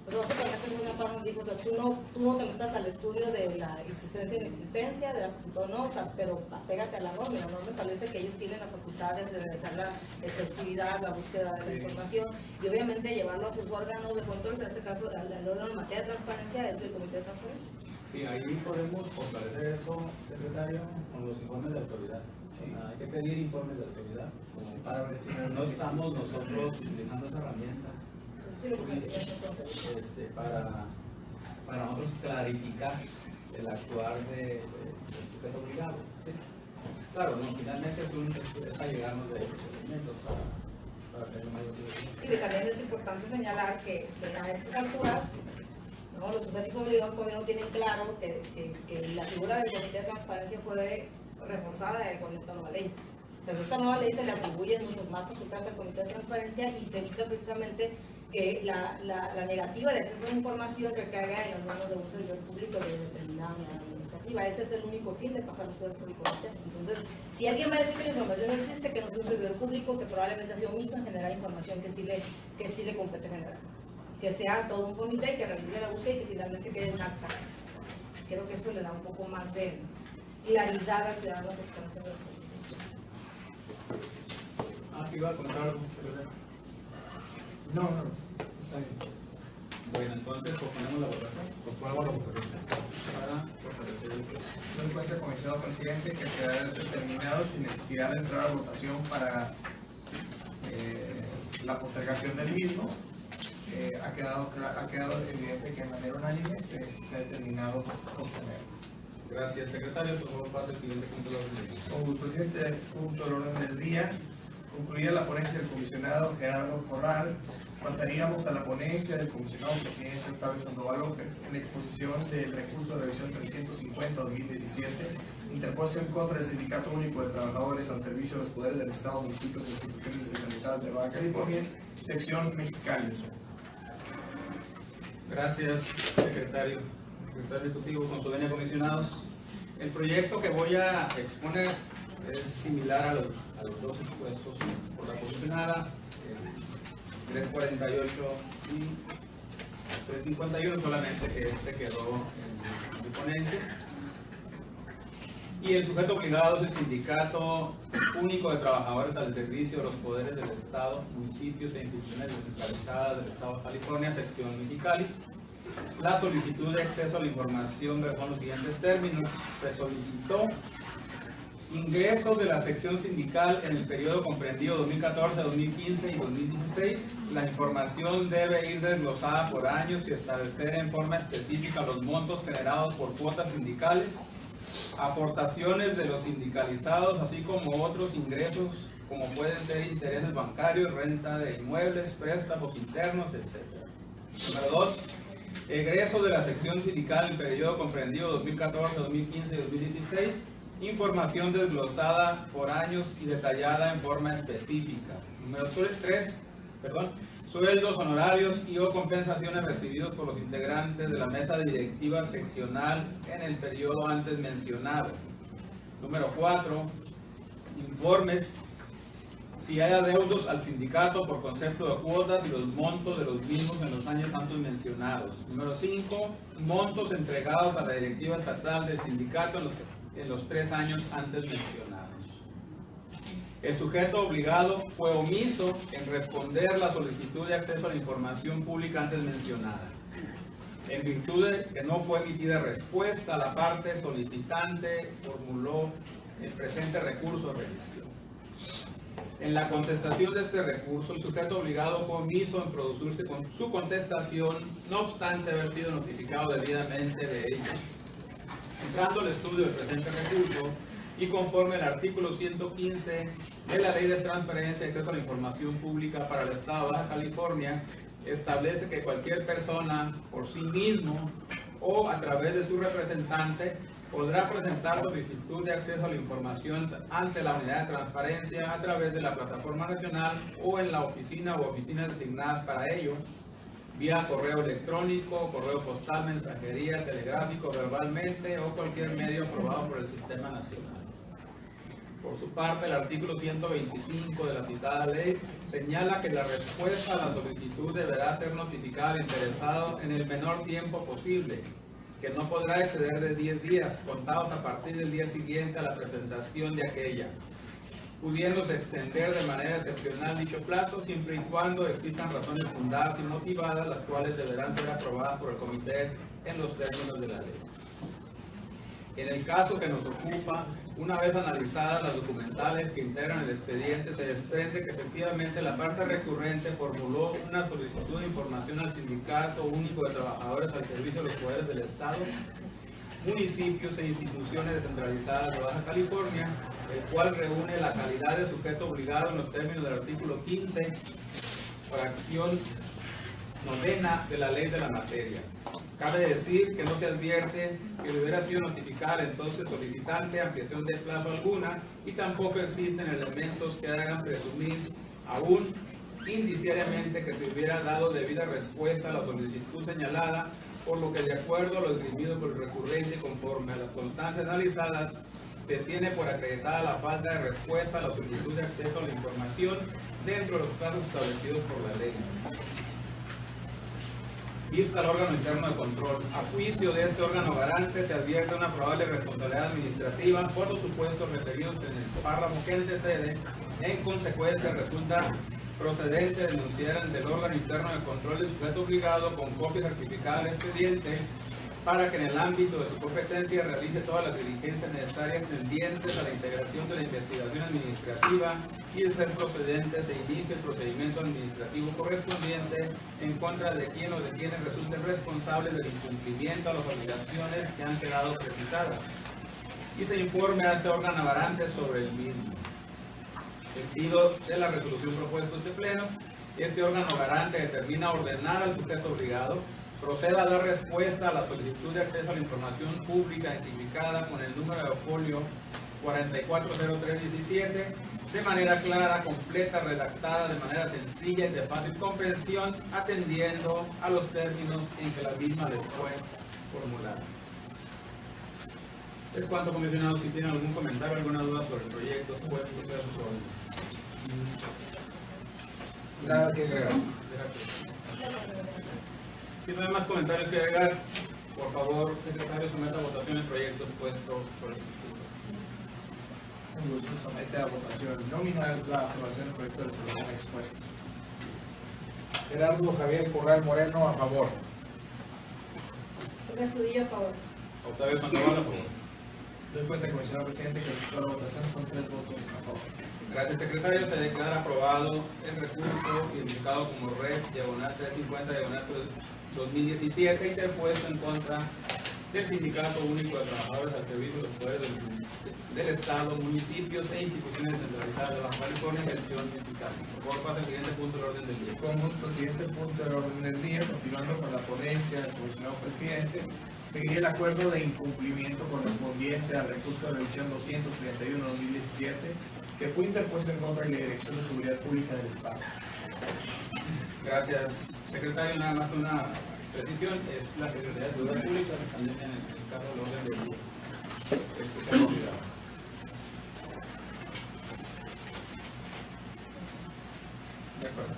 Pues básicamente el William Barr nos dijo que tú no te metas al estudio de la existencia e inexistencia, de la facultad no, o sea, pero apégate a la norma. La norma establece que ellos tienen la facultad de realizar la exhaustividad, la búsqueda de la información y obviamente llevarlo a sus órganos de control, en este caso al órgano en materia de transparencia es el Comité de Transparencia. Sí, ahí podemos fortalecer eso, secretario, con los informes de autoridad. Sí. Hay que pedir informes de autoridad, como Para ver si no estamos nosotros utilizando esa herramienta Sí, lo que para nosotros clarificar el actuar del sujeto obligado. ¿Sí? Claro, no, finalmente es allegarnos de elementos para tener mayor dirección. Y que también es importante señalar que a estas alturas, ¿no? Los sujetos obligados todavía no tienen claro que la figura del Comité de Transparencia fue reforzada con esta nueva ley. O sea, esta nueva ley se le atribuyen muchas más facultades al Comité de Transparencia y se evita precisamente que la negativa de acceso a la información recaiga en las manos de un servidor público de determinada unidad administrativa. Ese es el único fin de pasar las cosas por el comité. Entonces, si alguien va a decir que la información no existe, que no es un servidor público, que probablemente ha sido omiso en generar información que sí le compete generar. Que sea todo un comité y que realice la búsqueda y que finalmente quede en acta. Creo que eso le da un poco más de claridad al ciudadano que está haciendo el Ah, que iba a contar algo, secretario. No, está bien. Bueno, entonces proponemos la votación. Posponemos la votación. Para fortalecer el proceso. No encuentra, comisionado presidente, que quedará determinado sin necesidad de entrar a votación para la postergación del mismo. Ha quedado evidente que de manera unánime se ha determinado posponer. Gracias, secretario. Por favor, pase el siguiente punto de orden del día. Como presidente, punto del orden del día. Concluida la ponencia del comisionado Gerardo Corral, pasaríamos a la ponencia del comisionado presidente Octavio Sandoval López en la exposición del recurso de revisión 350-2017 interpuesto en contra del Sindicato Único de Trabajadores al servicio de los poderes del Estado, municipios e instituciones descentralizadas de Baja California, sección Mexicali. Gracias, secretario. Secretario Ejecutivo, con su venia, comisionados. El proyecto que voy a exponer es similar a los dos expuestos por la comisionada, 348 y 351, solamente que este quedó en mi ponencia. Y el sujeto obligado es el Sindicato Único de Trabajadores al servicio de los poderes del Estado, municipios e instituciones descentralizadas del Estado de California, sección Mexicali. La solicitud de acceso a la información versó los siguientes términos. Se solicitó ingresos de la sección sindical en el periodo comprendido 2014, 2015 y 2016. La información debe ir desglosada por años y establecer en forma específica los montos generados por cuotas sindicales, aportaciones de los sindicalizados, así como otros ingresos como pueden ser intereses bancarios, renta de inmuebles, préstamos internos, etc. Número 2. Egresos de la sección sindical en el periodo comprendido 2014, 2015 y 2016. Información desglosada por años y detallada en forma específica. Número 3. Sueldos, honorarios y o compensaciones recibidos por los integrantes de la mesa directiva seccional en el periodo antes mencionado. Número 4. Informes si hay adeudos al sindicato por concepto de cuotas y los montos de los mismos en los años antes mencionados. Número 5. Montos entregados a la directiva estatal del sindicato en los 3 años antes mencionados. El sujeto obligado fue omiso en responder la solicitud de acceso a la información pública antes mencionada. En virtud de que no fue emitida respuesta, la parte solicitante formuló el presente recurso de revisión. En la contestación de este recurso, el sujeto obligado fue omiso en producirse con su contestación, no obstante haber sido notificado debidamente de ello. Entrando al estudio del presente recurso y conforme al artículo 115 de la Ley de Transparencia y Acceso a la Información Pública para el Estado de Baja California, establece que cualquier persona por sí mismo o a través de su representante podrá presentar solicitud de acceso a la información ante la Unidad de Transparencia a través de la Plataforma Nacional o en la oficina o oficinas designadas para ello, vía correo electrónico, correo postal, mensajería, telegráfico, verbalmente o cualquier medio aprobado por el Sistema Nacional. Por su parte, el artículo 125 de la citada ley señala que la respuesta a la solicitud deberá ser notificada al interesado en el menor tiempo posible, que no podrá exceder de 10 días, contados a partir del día siguiente a la presentación de aquella, pudiéndose extender de manera excepcional dicho plazo, siempre y cuando existan razones fundadas y motivadas, las cuales deberán ser aprobadas por el comité en los términos de la ley. En el caso que nos ocupa, una vez analizadas las documentales que integran el expediente, se desprende que efectivamente la parte recurrente formuló una solicitud de información al Sindicato Único de Trabajadores al servicio de los poderes del Estado, municipios e instituciones descentralizadas de Baja California, el cual reúne la calidad de sujeto obligado en los términos del artículo 15, fracción 9 de la ley de la materia. Cabe decir que no se advierte que le hubiera sido notificada al entonces solicitante ampliación de plazo alguna y tampoco existen elementos que hagan presumir aún indiciariamente que se hubiera dado debida respuesta a la solicitud señalada, por lo que de acuerdo a lo esgrimido por el recurrente conforme a las constancias analizadas, se tiene por acreditada la falta de respuesta a la solicitud de acceso a la información dentro de los casos establecidos por la ley. Vista al órgano interno de control. A juicio de este órgano garante se advierte una probable responsabilidad administrativa por los supuestos referidos en el párrafo que antecede. En consecuencia, resulta procedente denunciar ante el órgano interno de control del sujeto obligado con copia certificada del expediente para que en el ámbito de su competencia realice todas las diligencias necesarias tendientes a la integración de la investigación administrativa y de ser procedente se inicie el procedimiento administrativo correspondiente en contra de quien o de quienes resulten responsables del incumplimiento a las obligaciones que han quedado precisadas y se informe a este órgano garante sobre el mismo. Sentido de la resolución propuesta este pleno, este órgano garante determina ordenar al sujeto obligado proceda a dar respuesta a la solicitud de acceso a la información pública identificada con el número de folio 440317 de manera clara, completa, redactada de manera sencilla y de fácil comprensión, atendiendo a los términos en que la misma les fue formulada. Es cuanto, comisionados. Si tienen algún comentario, alguna duda sobre el proyecto, pueden proceder a sus órdenes. Nada que agregar. Si no hay más comentarios que agregar, por favor, secretario, someta a votación el proyecto expuesto por el Instituto. Un gusto, somete a votación nominal la aprobación del proyecto de resolución expuesto. Gerardo Javier Corral Moreno, a favor. Resudillo, a favor. Octavio Sandoval, a favor. Doy cuenta, comisionado presidente, que el resultado de la votación son 3 votos a favor. Gracias, secretario. Se declara aprobado el recurso identificado como red diagonal 350-2017 interpuesto en contra del Sindicato Único de Trabajadores al servicio de los poderes del Estado, municipios e instituciones descentralizadas de Baja California, gestión municipal. Por favor, pasa el siguiente punto del orden del día. Con gusto, siguiente punto del orden del día, continuando con la ponencia del comisionado presidente, seguiría el acuerdo de incumplimiento correspondiente al recurso de revisión 231-2017, que fue interpuesto en contra de la Dirección de Seguridad Pública del Estado. Gracias, secretario. Nada más una precisión, es la Secretaría de Seguridad Pública, también en el caso del orden del día. De acuerdo.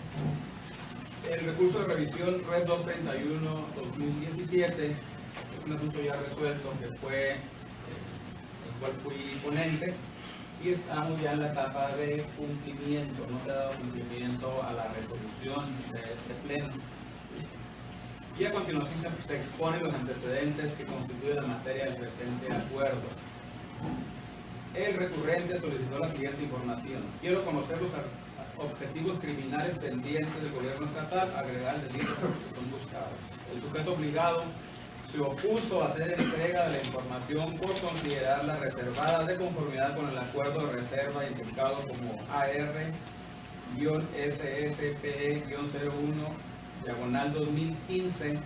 El recurso de revisión Red 231-2017 es un asunto ya resuelto que fue el cual fui ponente y estamos ya en la etapa de cumplimiento. No se ha dado cumplimiento a la resolución de este pleno. Y a continuación se exponen los antecedentes que constituyen la materia del presente acuerdo. el recurrente solicitó la siguiente información. Quiero conocer los objetivos criminales pendientes del gobierno estatal, agregar el delito que son buscados. El sujeto obligado se opuso a hacer entrega de la información por considerarla reservada de conformidad con el acuerdo de reserva identificado como AR-SSPE-01-2015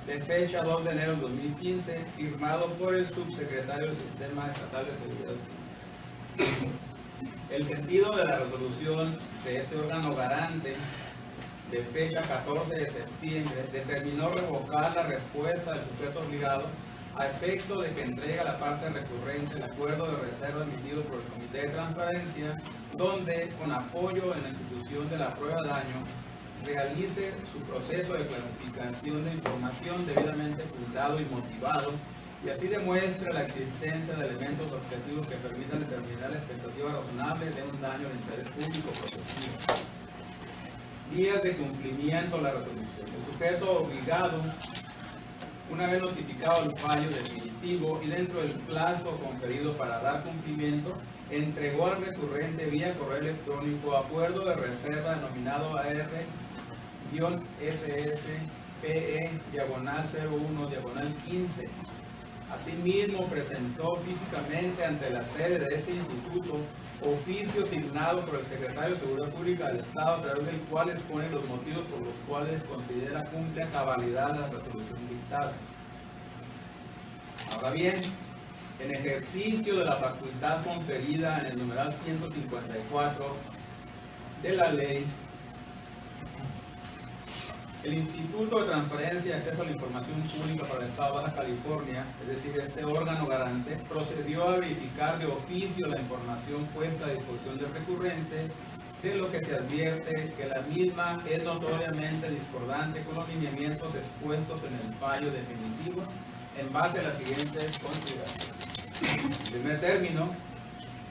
de fecha 2 de enero de 2015, firmado por el subsecretario del Sistema Estatal de Seguridad Pública. El sentido de la resolución de este órgano garante de fecha 14 de septiembre determinó revocar la respuesta del sujeto obligado a efecto de que entregue a la parte recurrente el acuerdo de reserva emitido por el Comité de Transparencia, donde, con apoyo en la institución de la prueba de daño, realice su proceso de clasificación de información debidamente fundado y motivado, y así demuestre la existencia de elementos objetivos que permitan determinar la expectativa razonable de un daño al interés público protegido. Días de cumplimiento de la resolución. El sujeto obligado, una vez notificado el fallo definitivo y dentro del plazo conferido para dar cumplimiento, entregó al recurrente vía correo electrónico acuerdo de reserva denominado AR-SSPE-01-15. Asimismo, presentó físicamente ante la sede de este instituto oficio signado por el secretario de Seguridad Pública del Estado, a través del cual expone los motivos por los cuales considera cumple a cabalidad la resolución dictada. Ahora bien, en ejercicio de la facultad conferida en el numeral 154 de la ley, el Instituto de Transparencia y Acceso a la Información Pública para el Estado de Baja California, es decir, este órgano garante, procedió a verificar de oficio la información puesta a disposición del recurrente, de lo que se advierte que la misma es notoriamente discordante con los lineamientos expuestos en el fallo definitivo, en base a las siguientes consideraciones. En primer término,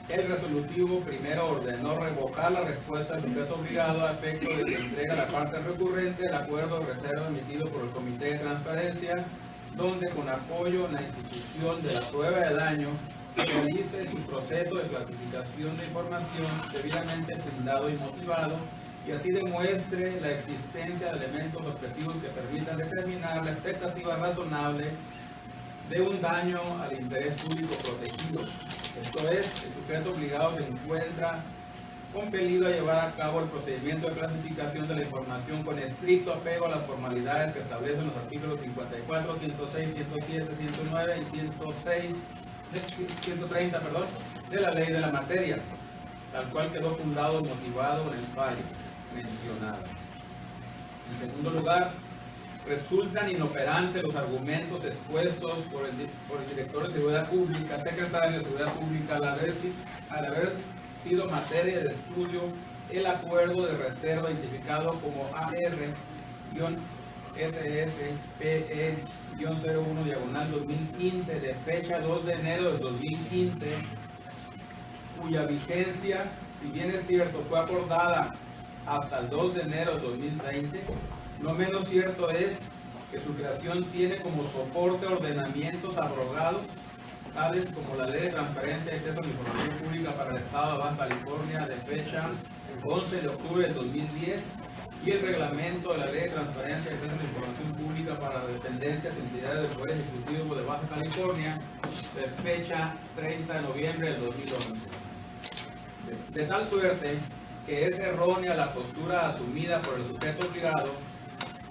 el resolutivo primero ordenó revocar la respuesta del sujeto obligado a efecto de que entrega a la parte recurrente el acuerdo de reserva emitido por el Comité de Transparencia, donde, con apoyo en la institución de la prueba de daño, realice su proceso de clasificación de información debidamente fundado y motivado, y así demuestre la existencia de elementos objetivos que permitan determinar la expectativa razonable de un daño al interés público protegido. Esto es, el sujeto obligado se encuentra compelido a llevar a cabo el procedimiento de clasificación de la información con estricto apego a las formalidades que establecen los artículos 54, 106, 107, 109 y 130 de la ley de la materia, tal cual quedó fundado y motivado en el fallo mencionado. En segundo lugar, resultan inoperantes los argumentos expuestos por el director de Seguridad Pública, secretario de Seguridad Pública, al haber sido materia de estudio el acuerdo de reserva identificado como AR-SSPE-01-2015 de fecha 2 de enero de 2015, cuya vigencia, si bien es cierto, fue acordada hasta el 2 de enero de 2020, no menos cierto es que su creación tiene como soporte ordenamientos abrogados, tales como la Ley de Transparencia y Acceso a la Información Pública para el Estado de Baja California de fecha 11 de octubre del 2010 y el reglamento de la Ley de Transparencia y Acceso a la Información Pública para las dependencias y entidades del Poder Ejecutivo de Baja California de fecha 30 de noviembre del 2011. De tal suerte que es errónea la postura asumida por el sujeto obligado,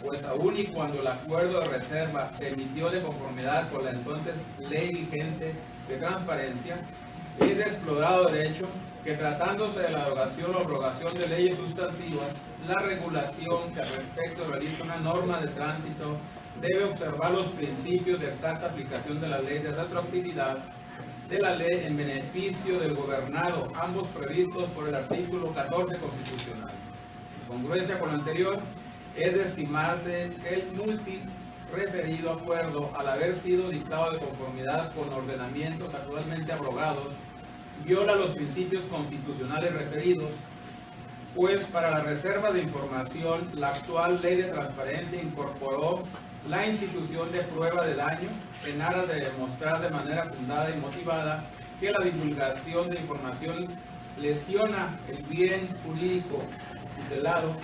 pues aún y cuando el acuerdo de reserva se emitió de conformidad con la entonces ley vigente de transparencia, es de explorado derecho que, tratándose de la derogación o abrogación de leyes sustantivas, la regulación que al respecto realiza una norma de tránsito debe observar los principios de exacta aplicación de la ley de retroactividad de la ley en beneficio del gobernado, ambos previstos por el artículo 14 constitucional. En congruencia con lo anterior, es de estimarse que el multireferido acuerdo, al haber sido dictado de conformidad con ordenamientos actualmente abrogados, viola los principios constitucionales referidos, pues para la reserva de información, la actual Ley de Transparencia incorporó la institución de prueba de daño en aras de demostrar de manera fundada y motivada que la divulgación de información lesiona el bien jurídico tutelado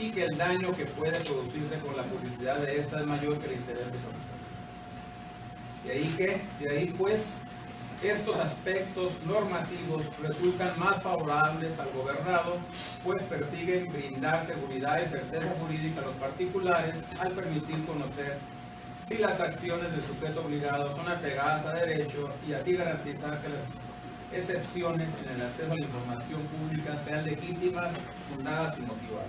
y que el daño que puede producirse con la publicidad de esta es mayor que el interés de solicitar. De ahí pues, estos aspectos normativos resultan más favorables al gobernado, pues persiguen brindar seguridad y certeza jurídica a los particulares al permitir conocer si las acciones del sujeto obligado son apegadas a derecho y así garantizar que las excepciones en el acceso a la información pública sean legítimas, fundadas y motivadas.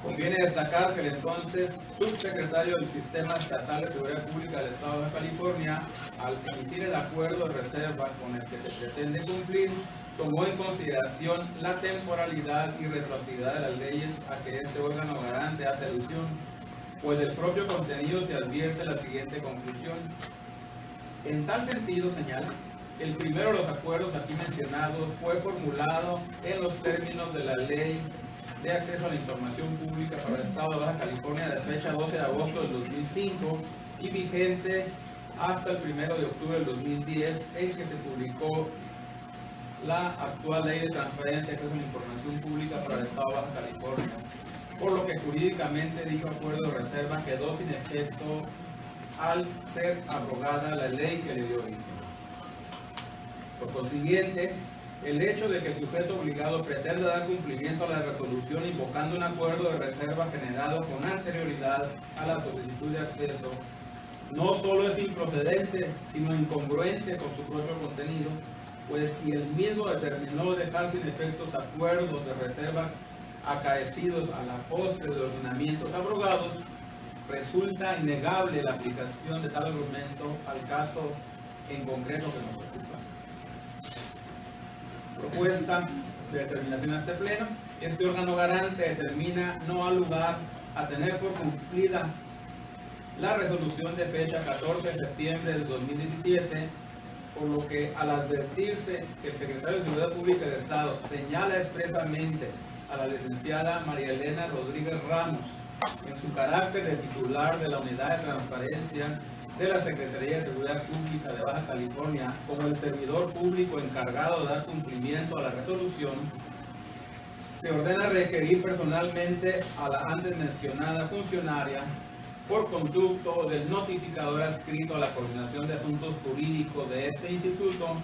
Conviene destacar que el entonces subsecretario del Sistema Estatal de Seguridad Pública del Estado de California, al emitir el acuerdo de reserva con el que se pretende cumplir, tomó en consideración la temporalidad y retroactividad de las leyes a que este órgano garante hace alusión, pues del propio contenido se advierte la siguiente conclusión. En tal sentido, señala, el primero de los acuerdos aquí mencionados fue formulado en los términos de la Ley de Acceso a la Información Pública para el Estado de Baja California de fecha 12 de agosto del 2005 y vigente hasta el 1 de octubre del 2010, en que se publicó la actual Ley de Transparencia y Acceso a la Información Pública para el Estado de Baja California, por lo que jurídicamente dicho acuerdo de reserva quedó sin efecto al ser abrogada la ley que le dio origen. Por consiguiente, el hecho de que el sujeto obligado pretenda dar cumplimiento a la resolución invocando un acuerdo de reserva generado con anterioridad a la solicitud de acceso no solo es improcedente, sino incongruente con su propio contenido, pues si el mismo determinó dejar sin efectos acuerdos de reserva acaecidos a la postre de ordenamientos abrogados, resulta innegable la aplicación de tal argumento al caso en concreto que nos ocupa. Propuesta de determinación a este pleno. Este órgano garante determina no ha lugar a tener por cumplida la resolución de fecha 14 de septiembre del 2017, por lo que al advertirse que el secretario de Seguridad Pública del Estado señala expresamente a la licenciada María Elena Rodríguez Ramos en su carácter de titular de la Unidad de Transparencia de la Secretaría de Seguridad Pública de Baja California como el servidor público encargado de dar cumplimiento a la resolución, se ordena requerir personalmente a la antes mencionada funcionaria por conducto del notificador adscrito a la Coordinación de Asuntos Jurídicos de este instituto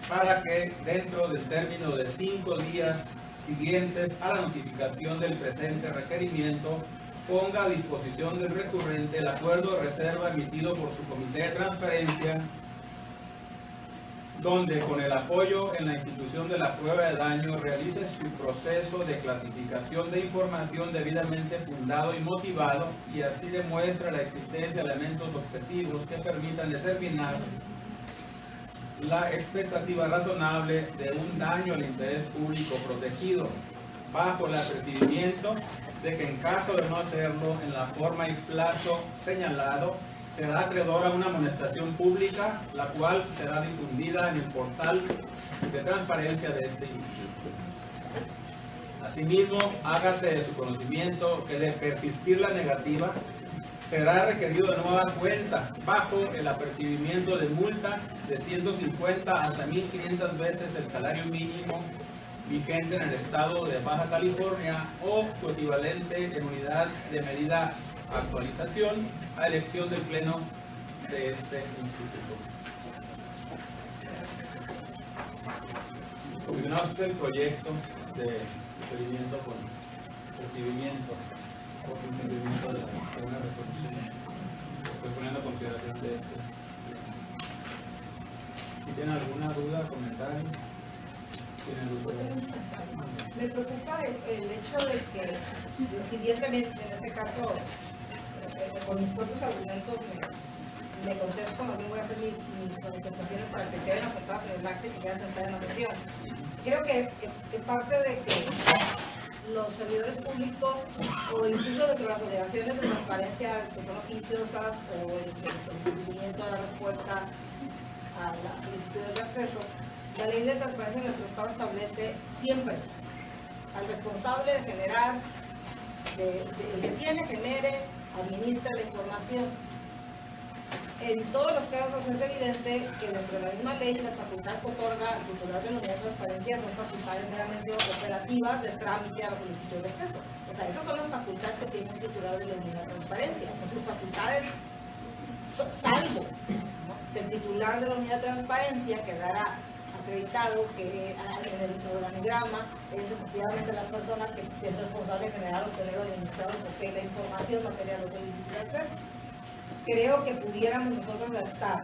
para que dentro del término de 5 días siguientes a la notificación del presente requerimiento ponga a disposición del recurrente el acuerdo de reserva emitido por su Comité de Transparencia, donde con el apoyo en la institución de la prueba de daño realice su proceso de clasificación de información debidamente fundado y motivado y así demuestra la existencia de elementos objetivos que permitan determinar la expectativa razonable de un daño al interés público protegido, bajo el apercibimiento de que en caso de no hacerlo en la forma y plazo señalado, será acreedora a una amonestación pública, la cual será difundida en el portal de transparencia de este instituto. Asimismo, hágase de su conocimiento que de persistir la negativa, será requerido de nueva cuenta bajo el apercibimiento de multa de 150 hasta 1.500 veces el salario mínimo vigente en el estado de Baja California o su equivalente en unidad de medida actualización a elección del pleno de este instituto. Continuamos el proyecto de procedimiento con recibimiento o cumplimiento de una resolución. Estoy poniendo a consideración de este. Si tienen alguna duda, comentario. Me preocupa el hecho de que, siguientemente, en este caso, con mis propios argumentos, me contesto, más bien voy a hacer mis manifestaciones para que queden aceptadas en el acta y que queden aceptadas en la sesión. Creo que parte de que los servidores públicos o incluso de las obligaciones de transparencia que son oficiosas o el cumplimiento de la respuesta a las solicitudes de acceso, la ley de transparencia en nuestro estado establece siempre al responsable de generar, el que tiene, genere, administra la información. en todos los casos es evidente que dentro de la misma ley las facultades que otorga el titular de la unidad de transparencia son facultades meramente operativas de trámite a la solicitud de acceso. O sea, esas son las facultades que tiene un titular de la unidad de transparencia. Sus facultades, salvo, ¿no?, que el titular de la unidad de transparencia quedará acreditado que en el organigrama es efectivamente la persona que es responsable de generar, obtener o administrar o posee la información material de solicitud de acceso. Creo que pudiéramos nosotros gastar,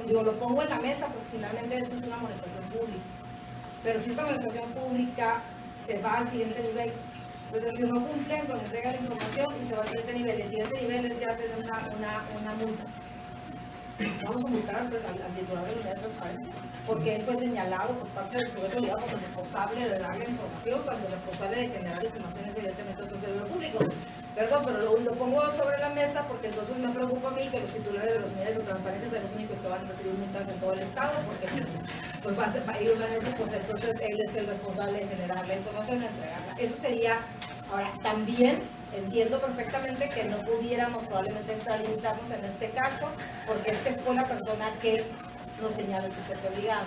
lo pongo en la mesa porque finalmente eso es una amonestación pública, pero si esta amonestación pública se va al siguiente nivel, es decir, no cumplen con la entrega de información y se va al siguiente nivel, el siguiente nivel es ya tener una multa. Vamos a multar al titular de la unidad de transparencia porque él fue señalado por parte del sujeto obligado como responsable de dar la información, cuando el responsable de generar información es evidentemente otro servidor público. Perdón, pero lo pongo sobre la mesa porque entonces me preocupa a mí que los titulares de las unidades de transparencia sean los únicos que van a recibir multas en todo el estado, porque pues ellos van a decir, pues entonces él es el responsable de generar la información y entregarla. Eso sería. Ahora, también entiendo perfectamente que no pudiéramos probablemente extralimitarnos en este caso, porque fue la persona que nos señala el sujeto obligado.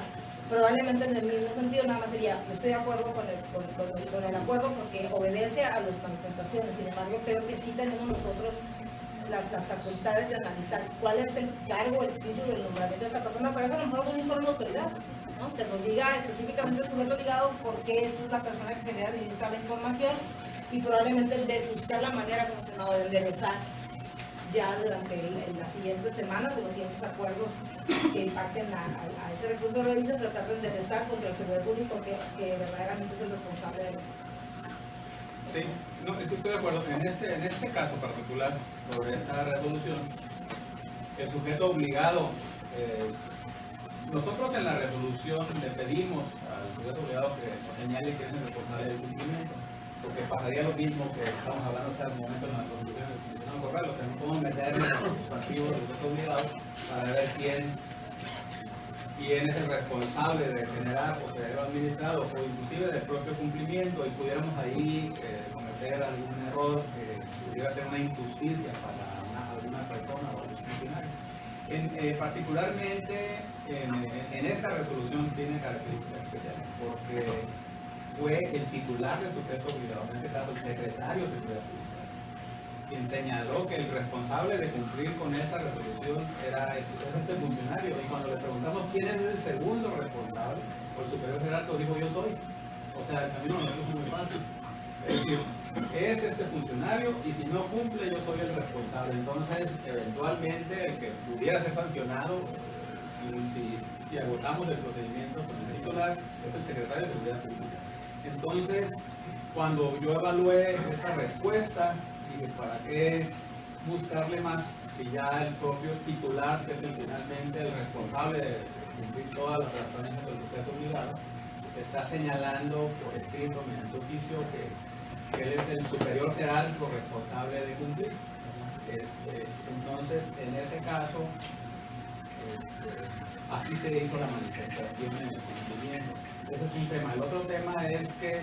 Probablemente en el mismo sentido, nada más sería, yo estoy de acuerdo con el acuerdo porque obedece a las manifestaciones. Sin embargo, creo que sí tenemos nosotros las facultades de analizar cuál es el cargo, el espíritu del nombramiento de esta persona. Para eso a lo mejor un informe de autoridad, ¿no?, que nos diga específicamente el sujeto obligado por qué esta es la persona que genera y administra la información, y probablemente de buscar la manera como se nos va a enderezar ya durante las siguientes semanas o los siguientes acuerdos que impacten a ese recurso de revisión, tratar de enderezar contra el servidor público que verdaderamente es el responsable de lo. Sí, no, estoy de acuerdo. En este caso particular, sobre esta resolución, el sujeto obligado, nosotros en la resolución le pedimos al sujeto obligado que nos señale quién es el responsable del cumplimiento, porque pasaría lo mismo que estamos hablando hasta el momento en la resolución del Tribunal Corral, o sea, no podemos meter en los sustantivos del sujeto obligado para ver quién es el responsable de generar o de haberlo administrado, o inclusive del propio cumplimiento, y pudiéramos ahí cometer algún error que pudiera ser una injusticia para alguna persona o algún funcionario. Particularmente en esta resolución tiene características especiales, porque fue el titular del sujeto obligado, en este caso el secretario de Seguridad Pública, quien señaló que el responsable de cumplir con esta resolución era este funcionario, y cuando le preguntamos quién es el segundo responsable, el superior jerárquico dijo yo soy. O sea, el camino no es muy fácil. Es decir, es este funcionario y si no cumple yo soy el responsable. Entonces, eventualmente el que pudiera ser sancionado, si agotamos el procedimiento con el titular, es el secretario de Seguridad Pública. Entonces, cuando yo evalué esa respuesta, dije, ¿para qué buscarle más si ya el propio titular, que es finalmente el responsable de cumplir todas las transparencias del sujeto obligado, está señalando por escrito mediante oficio que él es el superior jerárquico responsable de cumplir? Entonces, en ese caso, así se hizo la manifestación en el cumplimiento. Ese es un tema. El otro tema es que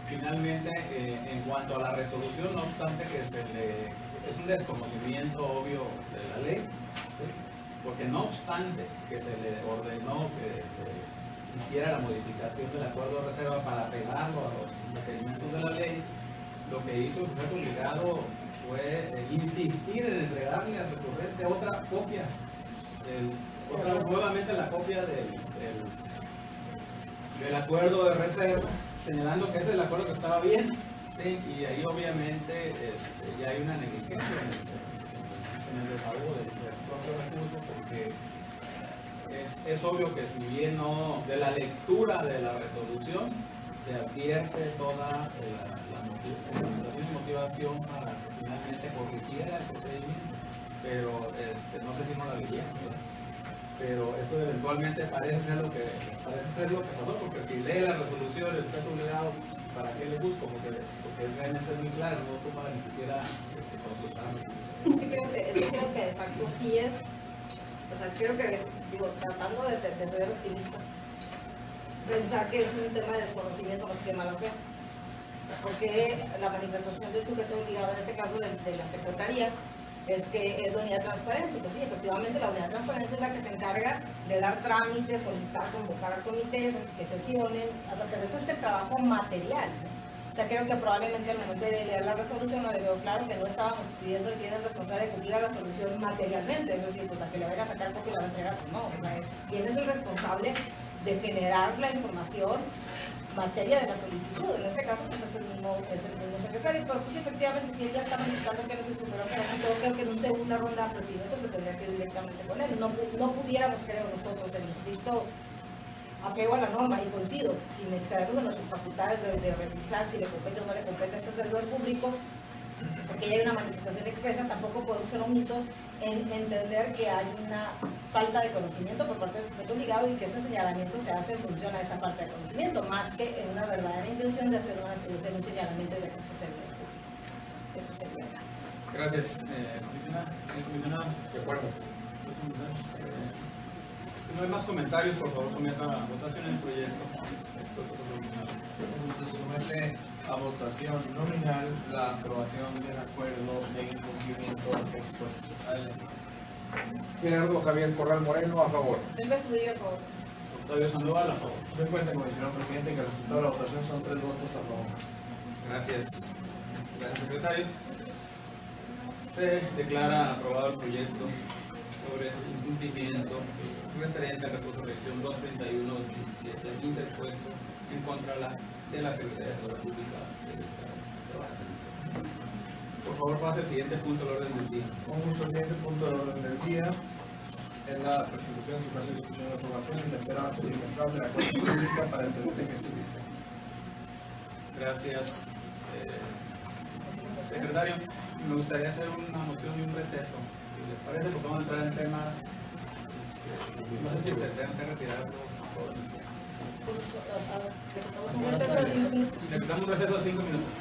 finalmente, en cuanto a la resolución, no obstante que es un desconocimiento obvio de la ley, ¿sí?, porque no obstante que se le ordenó que se hiciera la modificación del acuerdo de reserva para pegarlo a los requerimientos de la ley, lo que hizo el sujeto obligado fue insistir en entregarle al recurrente otra copia, nuevamente la copia del acuerdo de reserva, señalando que ese es el acuerdo que estaba bien, ¿sí?, y ahí obviamente ya hay una negligencia en el desahogo del propio recurso, porque es obvio que si bien no, de la lectura de la resolución se advierte toda la motivación y motivación para que finalmente corrigiera el procedimiento, pero no sé si no la leyeron, pero eso eventualmente parece ser lo que pasó, porque si lee la resolución del sujeto obligado, ¿para qué le busco? Porque realmente es muy claro, no ocupa ni siquiera consultarlo. Es que creo que de facto sí es, o sea, creo que, tratando de ser optimista, pensar que es un tema de desconocimiento más que mala fe. O sea, porque la manifestación del sujeto obligado, en este caso de la Secretaría, es que es la unidad de transparencia. Pues sí, efectivamente la unidad de transparencia es la que se encarga de dar trámites, solicitar, convocar a comités, que sesionen, o sea, pero ese es el trabajo material, ¿no? O sea, creo que probablemente al momento de leer la resolución no le veo claro que no estábamos pidiendo quién es el responsable de cumplir la resolución materialmente, es decir, pues la que le vaya a sacar copia y la va a entregar, pues no, o sea, quién es el responsable de generar la información materia de la solicitud. En este caso pues es el mismo secretario, pero pues efectivamente si ella está manifestando que no es el superior, creo que en una segunda ronda de procedimiento se tendría que ir directamente con él. No pudiéramos, creo nosotros, en el distrito, apego a la norma, y coincido, sin excedernos de nuestras facultades de revisar si le compete o no le compete a este servidor público, porque ya hay una manifestación expresa, tampoco podemos ser omisos en entender que hay una falta de conocimiento por parte del sujeto obligado y que ese señalamiento se hace en función a esa falta de conocimiento, más que en una verdadera intención de hacer un señalamiento de que se servidor. Gracias, comisionado. De acuerdo. Si no hay más comentarios, por favor someta a votación el proyecto. Se somete a votación nominal la aprobación del acuerdo de incumplimiento expuesto. Adelante. Gerardo Javier Corral Moreno, a favor. Silvia Estudillo, por favor. Octavio Sandoval, a favor. Den cuenta, comisionado presidente, que el resultado de la votación son 3 votos a favor. Gracias. Gracias, secretario. Se declara aprobado el proyecto sobre incumplimiento referente a la resolución 231-2017 interpuesto en contra de la Secretaría de la República del Estado. Por favor, pase al siguiente punto del orden del día. Con gusto, el siguiente punto del orden del día es la presentación en su caso de discusión y aprobación del tercer avance trimestral de la cuenta pública para el presente ejercicio fiscal. Gracias. Secretario, me gustaría hacer una moción y un receso. Si les parece, pues vamos a entrar en temas. No sé si ustedes tengan que retirarlo. Le damos un receso de 5 minutos.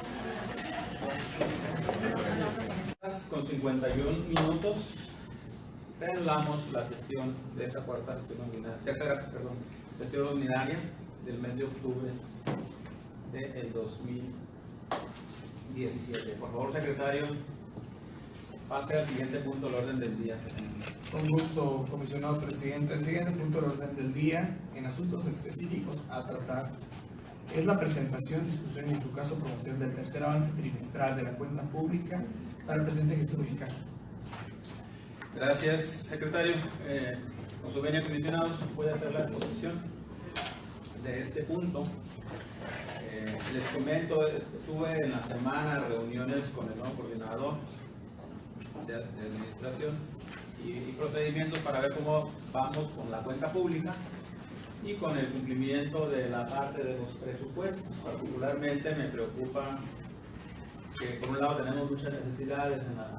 Con 51 minutos terminamos la sesión de esta sesión ordinaria del mes de octubre del 2017. Por favor, secretario, pase al siguiente punto del orden del día. Con gusto, comisionado presidente. El siguiente punto del orden del día, en asuntos específicos a tratar, es la presentación, discusión y en su caso aprobación del tercer avance trimestral de la cuenta pública para el presente ejercicio fiscal. Gracias, secretario. Con su venia, comisionados, voy a hacer la exposición de este punto. Les comento, tuve en la semana reuniones con el nuevo coordinador de administración y procedimientos para ver cómo vamos con la cuenta pública y con el cumplimiento de la parte de los presupuestos. Particularmente me preocupa que por un lado tenemos muchas necesidades en la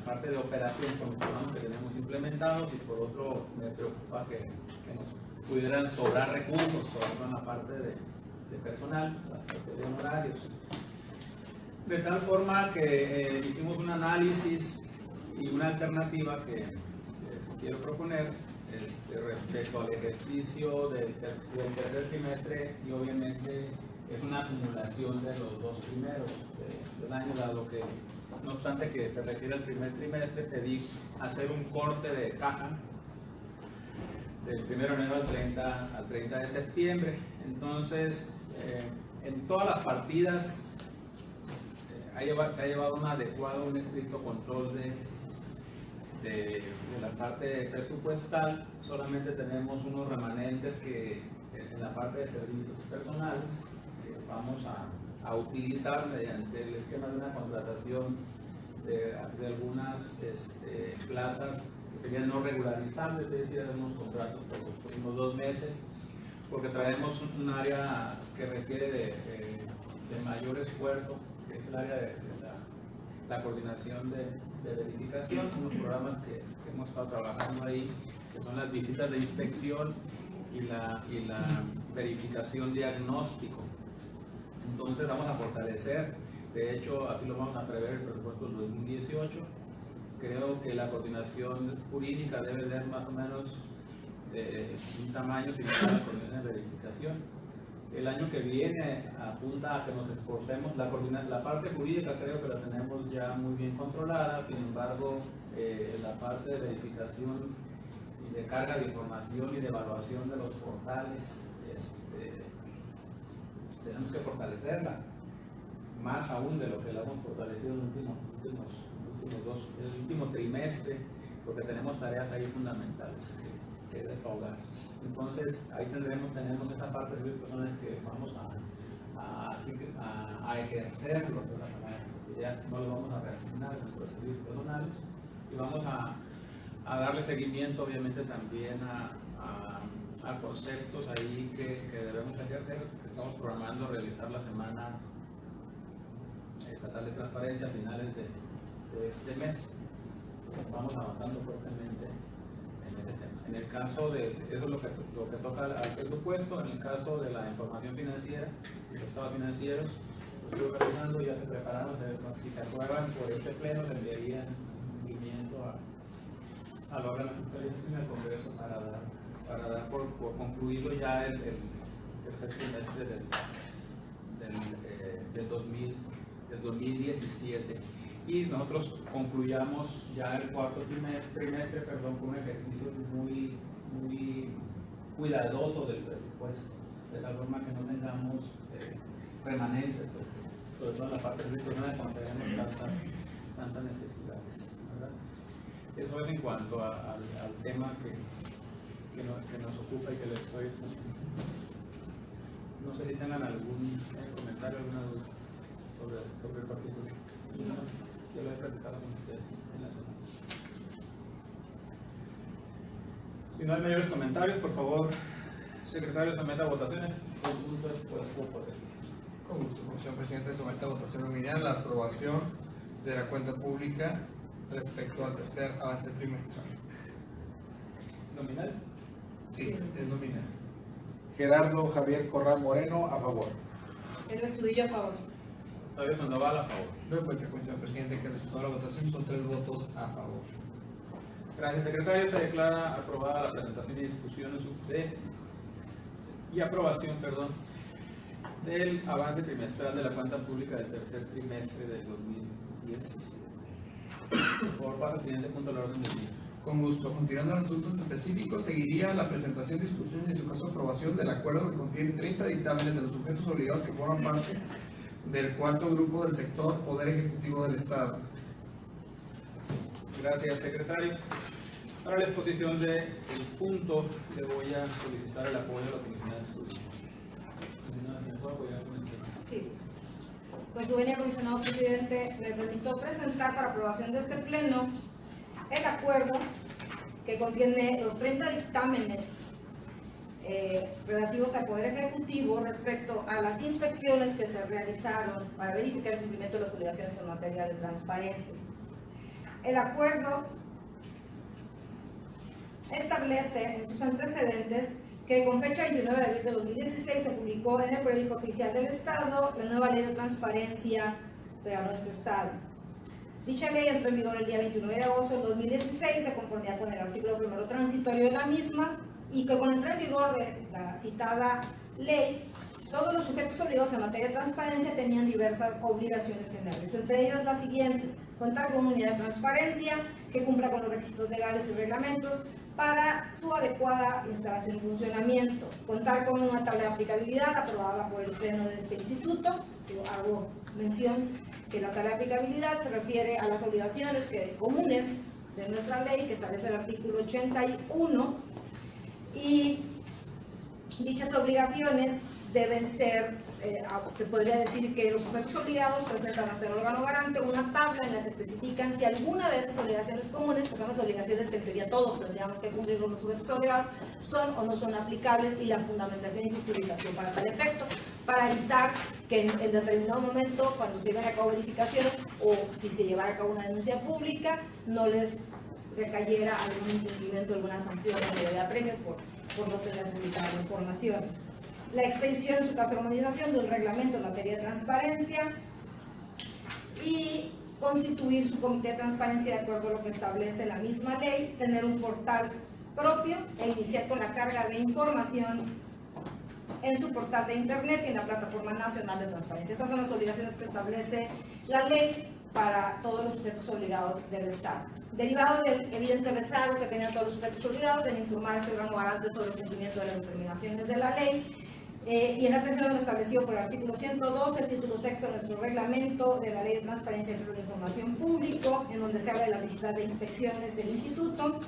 parte de operación con los programas que tenemos implementados y por otro me preocupa que nos pudieran sobrar recursos, sobre todo en la parte de personal, la parte de honorarios. De tal forma que hicimos un análisis y una alternativa que quiero proponer respecto al ejercicio del tercer trimestre, y obviamente es una acumulación de los 2 primeros del año, dado que no obstante que se refiere al primer trimestre, pedí hacer un corte de caja del 1 de enero al 30 de septiembre. Entonces, en todas las partidas ha llevado un adecuado, un estricto control de la parte presupuestal. Solamente tenemos unos remanentes que en la parte de servicios personales que vamos a utilizar mediante el esquema de una contratación de algunas plazas que serían no regularizables, es decir, unos contratos por los próximos 2 meses, porque traemos un área que requiere de mayor esfuerzo, que es el área de la coordinación de verificación, unos programas que hemos estado trabajando ahí, que son las visitas de inspección y la verificación diagnóstico. Entonces vamos a fortalecer, de hecho aquí lo vamos a prever el presupuesto del 2018. Creo que la coordinación jurídica debe ser más o menos un tamaño similar a la coordinación de verificación. El año que viene apunta a que nos esforcemos. La parte jurídica creo que la tenemos ya muy bien controlada, sin embargo, la parte de verificación y de carga de información y de evaluación de los portales, tenemos que fortalecerla, más aún de lo que la hemos fortalecido en el último trimestre, porque tenemos tareas ahí fundamentales que desahogar. Entonces, ahí tenemos esa parte de personas que vamos a ejercerlo de la manera que ya no lo vamos a reasignar en nuestros servicios personales y vamos a darle seguimiento, obviamente, también a conceptos ahí que debemos ejercer, que estamos programando realizar la semana estatal de transparencia a finales de este mes. Vamos avanzando fuertemente en ese tema. En el caso de, eso es lo que toca al presupuesto, en el caso de la información financiera y los estados financieros, lo estoy realizando, ya se prepararon, si se aprueban por este pleno, se enviarían cumplimiento al órgano de fiscalización del Congreso para dar por concluido ya el tercer trimestre del 2017. Y nosotros concluyamos ya el cuarto trimestre con un ejercicio muy cuidadoso del presupuesto, de tal forma que no tengamos remanentes, sobre todo en la parte regional cuando tenemos tantas necesidades, ¿verdad? Eso es en cuanto al tema que nos ocupa y que les estoy exponiendo. No sé si tengan algún comentario, alguna duda sobre el particular. Yo lo he platicado con ustedes en la semana. Si no hay mayores comentarios, por favor, secretario, someta a votaciones. El punto es por él. Con gusto, señor presidente, somete a votación nominal la aprobación de la cuenta pública respecto al tercer avance trimestral. ¿Nominal? Sí, es nominal. Gerardo Javier Corral Moreno, a favor. El Estudillo a favor. Octavio Sandoval, a favor. Luego cuenta con el señor presidente que el resultado de la votación son 3 votos a favor. Gracias, secretario. Se declara aprobada la presentación y discusión y aprobación del avance trimestral de la cuenta pública del tercer trimestre del 2017. Por favor, siguiente punto del orden del día. Con gusto. Continuando en los asuntos específicos, seguiría la presentación, discusión y en su caso aprobación del acuerdo que contiene 30 dictámenes de los sujetos obligados que forman parte del cuarto grupo del sector Poder Ejecutivo del Estado. Gracias, secretario. Para la exposición del punto, le voy a solicitar el apoyo de la Comisión de Estudio. Sí. Pues su venia, comisionado presidente, me permito presentar para aprobación de este pleno el acuerdo que contiene los 30 dictámenes relativos al Poder Ejecutivo respecto a las inspecciones que se realizaron para verificar el cumplimiento de las obligaciones en materia de transparencia. El acuerdo establece en sus antecedentes que con fecha 29 de abril de 2016 se publicó en el Periódico Oficial del Estado la nueva Ley de Transparencia para nuestro Estado. Dicha ley entró en vigor el día 29 de agosto del 2016 de conformidad con el artículo primero transitorio de la misma, y que con la entrada en vigor de la citada ley, todos los sujetos obligados en materia de transparencia tenían diversas obligaciones generales, entre ellas las siguientes: contar con una unidad de transparencia que cumpla con los requisitos legales y reglamentos para su adecuada instalación y funcionamiento, contar con una tabla de aplicabilidad aprobada por el pleno de este instituto. Yo hago mención que la tabla de aplicabilidad se refiere a las obligaciones comunes de nuestra ley, que establece el artículo 81, y dichas obligaciones deben ser, se podría decir que los sujetos obligados presentan ante el órgano garante una tabla en la que especifican si alguna de esas obligaciones comunes, que son las obligaciones que en teoría todos tendríamos que cumplir con los sujetos obligados, son o no son aplicables, y la fundamentación y justificación para tal efecto, para evitar que en determinado momento, cuando se lleven a cabo verificaciones o si se llevara a cabo una denuncia pública, no les recayera algún incumplimiento, alguna sanción o debida premio por no tener publicada la información. La expedición, en su caso, armonización de un reglamento en materia de transparencia y constituir su comité de transparencia de acuerdo a lo que establece la misma ley, tener un portal propio e iniciar con la carga de información en su portal de internet y en la Plataforma Nacional de Transparencia. Esas son las obligaciones que establece la ley para todos los sujetos obligados del Estado. Derivado del evidente rezago que tenían todos los sujetos obligados en informar a este órgano garante sobre el cumplimiento de las determinaciones de la ley, y en atención a lo establecido por el artículo 102, el título sexto de nuestro reglamento de la Ley de Transparencia y Acceso a la Información Público, en donde se habla de las visitas de inspecciones del Instituto,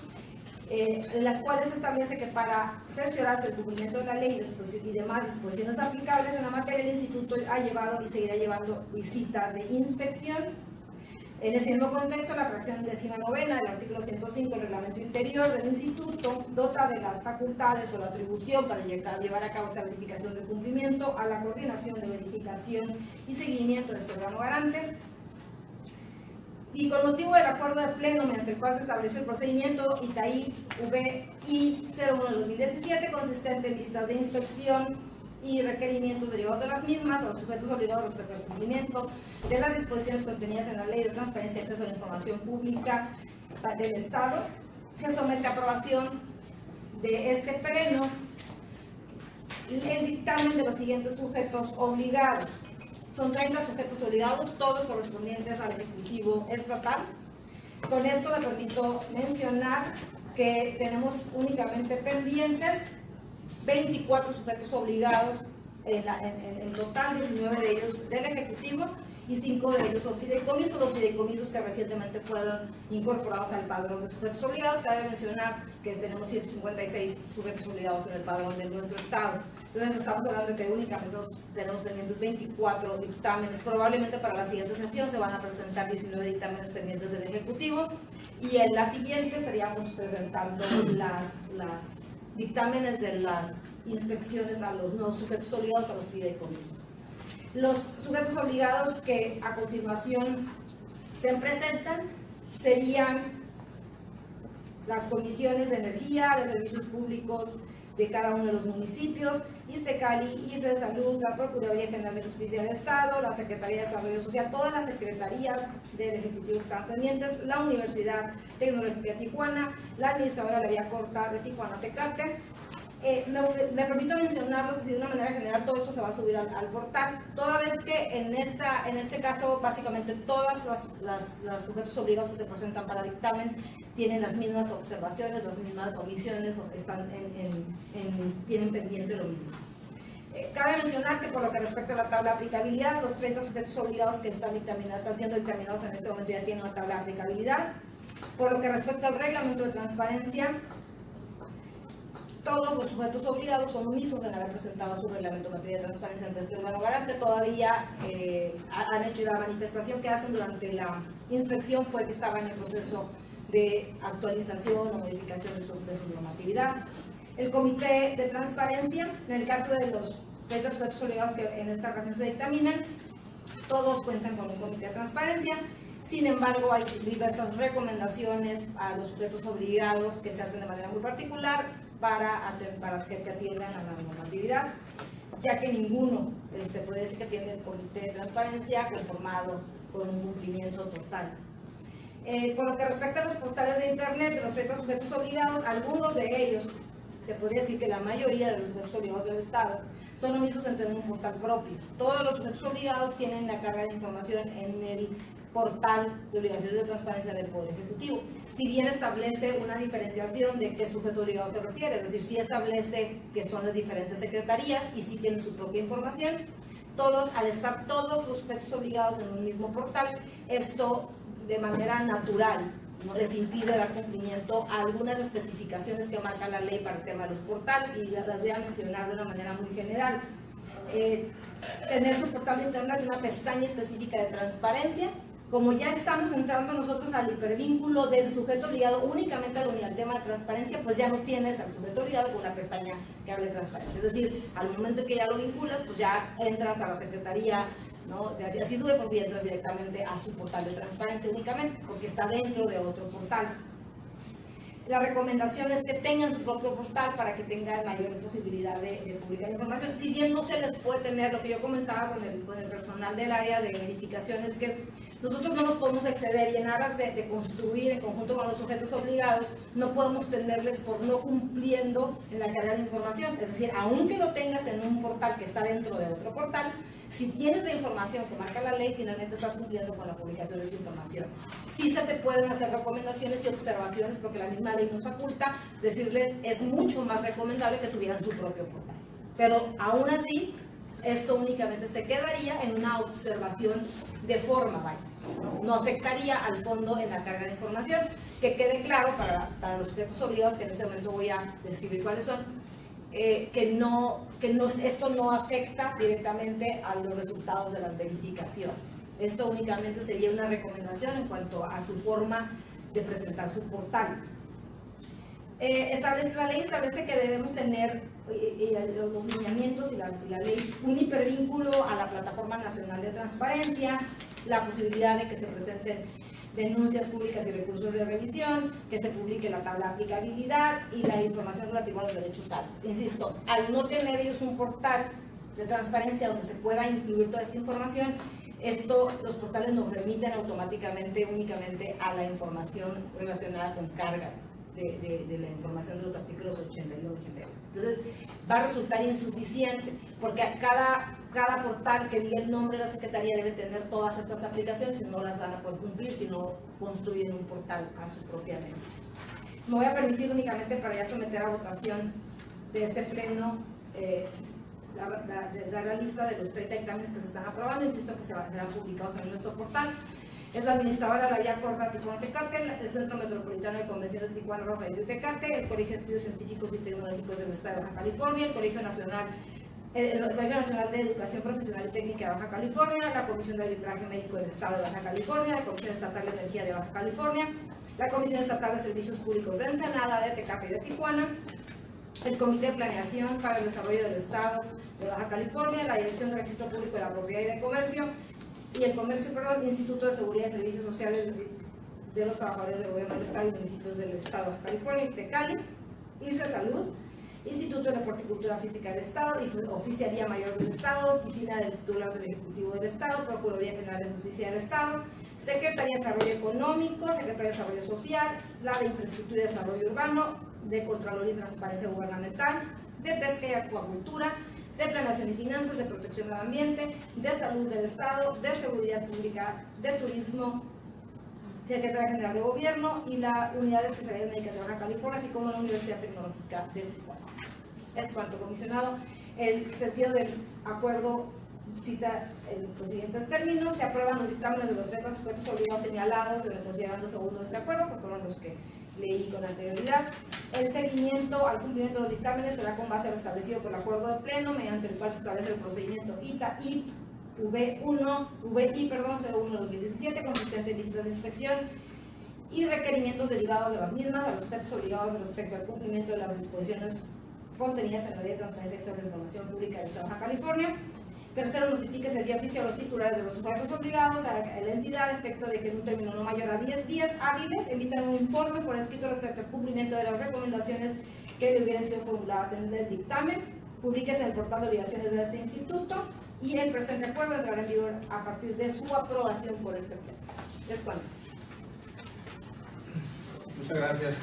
las cuales establece que para cerciorarse el cumplimiento de la ley y demás disposiciones aplicables en la materia, el Instituto ha llevado y seguirá llevando visitas de inspección. En ese mismo contexto, la fracción 19ª del artículo 105 del reglamento interior del Instituto dota de las facultades o la atribución para llevar a cabo esta verificación de cumplimiento a la coordinación de verificación y seguimiento de este órgano garante. Y con motivo del acuerdo de pleno mediante el cual se estableció el procedimiento ITAI-VI 01-2017, consistente en visitas de inspección y requerimientos derivados de las mismas a los sujetos obligados respecto al cumplimiento de las disposiciones contenidas en la Ley de Transparencia y Acceso a la Información Pública del Estado, se somete a aprobación de este pleno el dictamen de los siguientes sujetos obligados. Son 30 sujetos obligados, todos correspondientes al Ejecutivo Estatal. Con esto me permito mencionar que tenemos únicamente pendientes 24 sujetos obligados, en total 19 de ellos del Ejecutivo y 5 de ellos son fideicomisos, los fideicomisos que recientemente fueron incorporados al padrón de sujetos obligados. Cabe mencionar que tenemos 156 sujetos obligados en el padrón de nuestro Estado. Entonces estamos hablando de que únicamente tenemos pendientes 24 dictámenes. Probablemente para la siguiente sesión se van a presentar 19 dictámenes pendientes del Ejecutivo y en la siguiente estaríamos presentando las dictámenes de las inspecciones a los nuevos sujetos obligados, a los fideicomisos. Los sujetos obligados que a continuación se presentan serían las comisiones de energía, de servicios públicos de cada uno de los municipios, ISTECALI, ISE de Salud, la Procuraduría General de Justicia del Estado, la Secretaría de Desarrollo Social, todas las secretarías del Ejecutivo que están pendientes, la Universidad Tecnológica de Tijuana, la Administradora de la Vía Corta de Tijuana-Tecate. Me permito mencionarlos así de una manera general. Todo esto se va a subir al portal, toda vez que en este caso básicamente todas las sujetos obligados que se presentan para dictamen tienen las mismas observaciones, las mismas omisiones, o están tienen pendiente lo mismo. Cabe mencionar que por lo que respecta a la tabla de aplicabilidad, los 30 sujetos obligados que están siendo dictaminados en este momento ya tienen una tabla de aplicabilidad. Por lo que respecta al reglamento de transparencia, todos los sujetos obligados son omisos en haber presentado su reglamento en materia de transparencia ante este órgano garante. Todavía han hecho la manifestación que hacen durante la inspección fue que estaban en el proceso de actualización o modificación de su normatividad. El Comité de Transparencia, en el caso de los 30 sujetos obligados que en esta ocasión se dictaminan, todos cuentan con un Comité de Transparencia. Sin embargo, hay diversas recomendaciones a los sujetos obligados que se hacen de manera muy particular para que atiendan a la normatividad, ya que ninguno se puede decir que tiene el Comité de Transparencia conformado con un cumplimiento total. Por lo que respecta a los portales de Internet de los 30 sujetos obligados, algunos de ellos, se podría decir que la mayoría de los sujetos obligados del Estado, son omisos en tener un portal propio. Todos los sujetos obligados tienen la carga de información en el portal de obligaciones de transparencia del Poder Ejecutivo. Si bien establece una diferenciación de qué sujeto obligado se refiere, es decir, si establece que son las diferentes secretarías y si tienen su propia información, al estar todos los sujetos obligados en un mismo portal, esto de manera natural no les impide dar cumplimiento a algunas especificaciones que marca la ley para el tema de los portales, y las voy a mencionar de una manera muy general. Tener su portal de internet, una pestaña específica de transparencia. Como ya estamos entrando nosotros al hipervínculo del sujeto obligado únicamente al tema de transparencia, pues ya no tienes al sujeto obligado con una pestaña que hable de transparencia. Es decir, al momento que ya lo vinculas, pues ya entras a la Secretaría, ¿no? Así tuve, porque entras directamente a su portal de transparencia únicamente, porque está dentro de otro portal. La recomendación es que tengan su propio portal para que tengan mayor posibilidad de publicar información. Si bien no se les puede tener, lo que yo comentaba con el personal del área de verificación es que Nosotros no nos podemos exceder y en aras de construir en conjunto con los sujetos obligados, no podemos tenerles por no cumpliendo en la carga de información. Es decir, aunque lo tengas en un portal que está dentro de otro portal, si tienes la información que marca la ley, finalmente estás cumpliendo con la publicación de esta información. Sí se te pueden hacer recomendaciones y observaciones, porque la misma ley nos faculta decirles es mucho más recomendable que tuvieran su propio portal. Pero aún así, esto únicamente se quedaría en una observación de forma, vaya. No afectaría al fondo en la carga de información. Que quede claro para los sujetos obligados, que en este momento voy a describir cuáles son, esto no afecta directamente a los resultados de las verificaciones. Esto únicamente sería una recomendación en cuanto a su forma de presentar su portal. La ley establece que debemos tener los lineamientos y la ley un hipervínculo a la Plataforma Nacional de Transparencia, la posibilidad de que se presenten denuncias públicas y recursos de revisión, que se publique la tabla de aplicabilidad y la información relativa a los derechos tal. Insisto, al no tener ellos un portal de transparencia donde se pueda incluir toda esta información, los portales nos remiten automáticamente únicamente a la información relacionada con carga de la información de los artículos 82 y 82. Entonces, va a resultar insuficiente, porque cada portal que diga el nombre de la Secretaría debe tener todas estas aplicaciones y no las van a poder cumplir si no construyen un portal a su propia ley. Me voy a permitir únicamente para ya someter a votación de este pleno dar la lista de los 30 dictámenes que se están aprobando. Insisto que serán publicados en nuestro portal. Es la administradora de la Vía Corta Tijuana Tecate, el Centro Metropolitano de Convenciones Tijuana Rosa y Tecate, el Colegio de Estudios Científicos y Tecnológicos del Estado de Baja California, el Colegio Nacional de Educación Profesional y Técnica de Baja California, la Comisión de Arbitraje Médico del Estado de Baja California, la Comisión Estatal de Energía de Baja California, la Comisión Estatal de Servicios Públicos de Ensenada, de Tecate y de Tijuana, el Comité de Planeación para el Desarrollo del Estado de Baja California, la Dirección de Registro Público de la Propiedad y de Comercio, Instituto de Seguridad y Servicios Sociales de los Trabajadores del Gobierno del Estado y Municipios del Estado de Baja California, ISTECALI, ICE Salud, Instituto de Horticultura Física del Estado, Oficialía Mayor del Estado, Oficina del Titular del Ejecutivo del Estado, Procuraduría General de Justicia del Estado, Secretaría de Desarrollo Económico, Secretaría de Desarrollo Social, la de Infraestructura y Desarrollo Urbano, de Contraloría y Transparencia Gubernamental, de Pesca y Acuacultura, de Planeación y Finanzas, de Protección del Ambiente, de Salud del Estado, de Seguridad Pública, de Turismo, Secretaría General de Gobierno y la Unidad de Especialidades Médicas de Baja California, así como la Universidad Tecnológica de Tijuana. Es cuanto, comisionado. El sentido del acuerdo cita los siguientes términos: se aprueban los dictámenes de los 30 sujetos obligados señalados en el considerando segundo de este acuerdo, que fueron los que leí con anterioridad. El seguimiento al cumplimiento de los dictámenes será con base a lo establecido por el acuerdo de pleno, mediante el cual se establece el procedimiento ITA-I VI 01-2017, consistente en visitas de inspección y requerimientos derivados de las mismas a los sujetos obligados respecto al cumplimiento de las disposiciones contenidas en la Ley de Transparencia y Acceso a la Información Pública del Estado de Baja California. Tercero, notifique el día oficio a los titulares de los sujetos obligados a la entidad a efecto de que en un término no mayor a 10 días hábiles emitan un informe por escrito respecto al cumplimiento de las recomendaciones que le hubieran sido formuladas en el dictamen. Publíquese en el portal de obligaciones de este instituto y el presente acuerdo entrará en vigor a partir de su aprobación por este pleno. Es cuanto. Muchas gracias,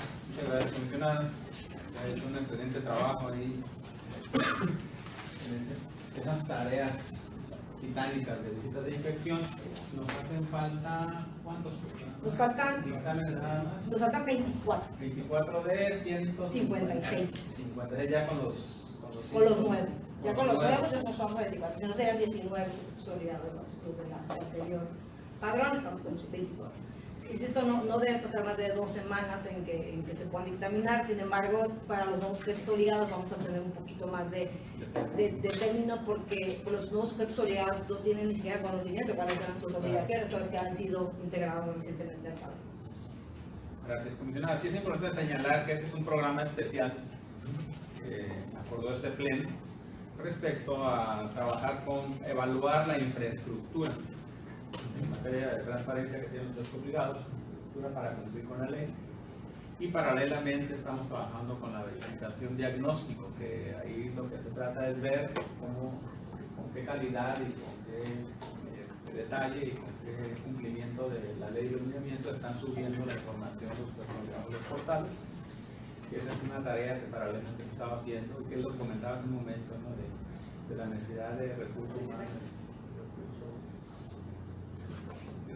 comisionada. Ha hecho un excelente trabajo ahí. Esas tareas titánicas de visitas de inspección. Nos hacen falta, ¿cuántos? Nos faltan dictámenes nada más. Nos faltan 24. 24 de 156. 56 ya con los 9. Ya con los nuevos ya estamos 24. Si no serían 19 solidaridad de la anterior padrón, estamos con los 24. Insisto, no debe pasar más de 2 semanas en que se puedan dictaminar. Sin embargo, para los nuevos sujetos obligados vamos a tener un poquito más de término, porque los nuevos sujetos obligados no tienen ni siquiera conocimiento de cuáles eran sus obligaciones, todas que han sido integrados recientemente al padrón. Gracias, comisionada. Sí es importante señalar que este es un programa especial que acordó este pleno respecto a trabajar con evaluar la infraestructura en materia de transparencia que tienen los obligados, para cumplir con la ley, y paralelamente estamos trabajando con la verificación diagnóstico, que ahí lo que se trata es ver con qué calidad y con qué detalle y con qué cumplimiento de la ley de lineamiento están subiendo la información de los portales. Que esa es una tarea que paralelamente estaba haciendo y que lo comentaba en un momento, ¿no? de la necesidad de recursos humanos,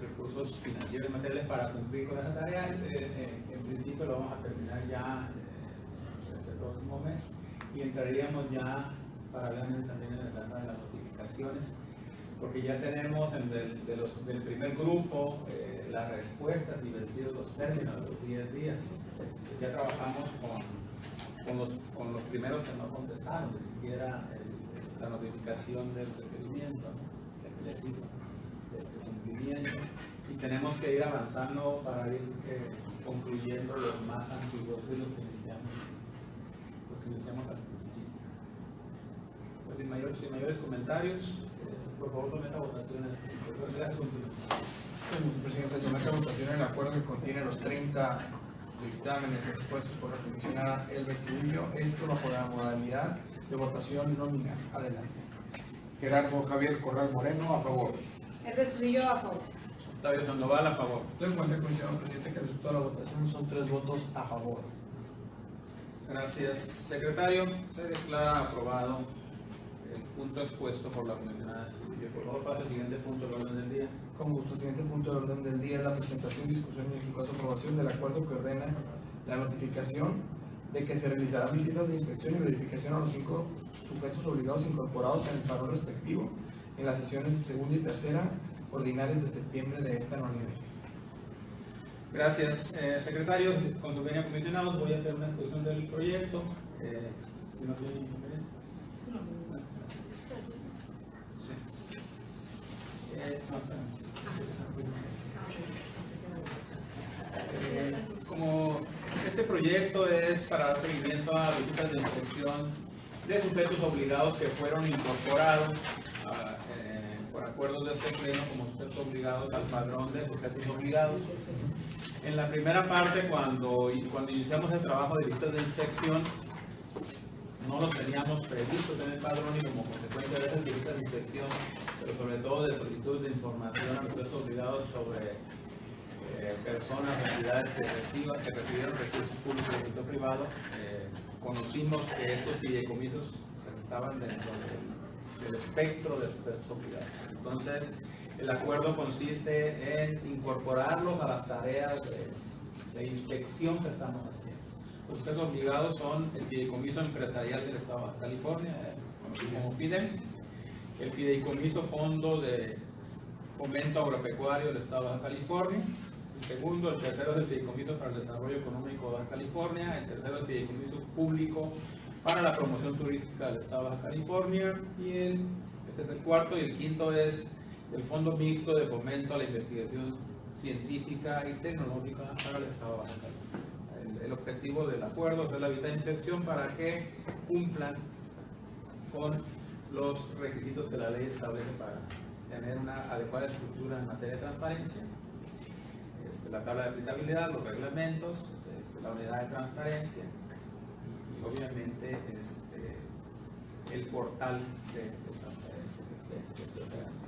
recursos financieros y materiales para cumplir con esa tarea. En principio lo vamos a terminar ya este próximo mes y entraríamos ya paralelamente también en la etapa de las notificaciones, porque ya tenemos del primer grupo las respuestas y vencidos los términos de los 10 días. Ya trabajamos con los primeros que no contestaron, ni siquiera la notificación del requerimiento, ¿no? Que se les hizo de cumplimiento, y tenemos que ir avanzando para ir concluyendo los más antiguos de los que iniciamos al principio. Pues sin mayores comentarios, por favor someta a votaciones. Gracias. Presidente, somete a votación el acuerdo que contiene los 30 dictámenes expuestos por la comisionada Elba Chudillo, esto bajo la modalidad de votación nominal. Adelante. Gerardo Javier Corral Moreno, a favor. Elba Chudillo, a favor. Octavio Sandoval, a favor. Tengo en cuenta, comisionado presidente, que el resultado de la votación son 3 votos a favor. Gracias, secretario. Se declara aprobado el punto expuesto por la comisionada Chudillo. Por favor, pase al siguiente punto del orden del día. Con gusto, siguiente punto del orden del día es la presentación, discusión y en su caso aprobación del acuerdo que ordena la notificación de que se realizarán visitas de inspección y verificación a los 5 sujetos obligados incorporados en el padrón respectivo en las sesiones de segunda y tercera ordinarias de septiembre de esta anualidad. Gracias, secretario. Con su venia, comisionados, voy a hacer una exposición del proyecto. Si no tienen inconveniente. Sí. Como este proyecto es para dar seguimiento a visitas de inspección de sujetos obligados que fueron incorporados por acuerdos de este pleno como sujetos obligados al padrón de sujetos obligados. En la primera parte, cuando iniciamos el trabajo de visitas de inspección, no los teníamos previstos en el padrón y como consecuencia de esas visitas de inspección, pero sobre todo de solicitud de información a los sujetos obligados sobre personas o entidades que recibieron recursos públicos del sector privado, conocimos que estos fideicomisos estaban dentro del espectro de sujetos obligados. Entonces, el acuerdo consiste en incorporarlos a las tareas de inspección que estamos haciendo. Los sujetos obligados son el Fideicomiso Empresarial del Estado de Baja California, conocido como FIDEM, el Fideicomiso Fondo de Fomento Agropecuario del Estado de Baja California, el segundo, el tercero es el Fideicomiso para el Desarrollo Económico de Baja California, el tercero es el Fideicomiso Público para la Promoción Turística del Estado de Baja California, y este es el cuarto, y el quinto es el Fondo Mixto de Fomento a la Investigación Científica y Tecnológica para el Estado de Baja California. El objetivo del acuerdo es la visita de inspección para que cumplan con los requisitos que la ley establece para tener una adecuada estructura en materia de transparencia, la tabla de aplicabilidad, los reglamentos, la unidad de transparencia y obviamente el portal de transparencia que esté operando.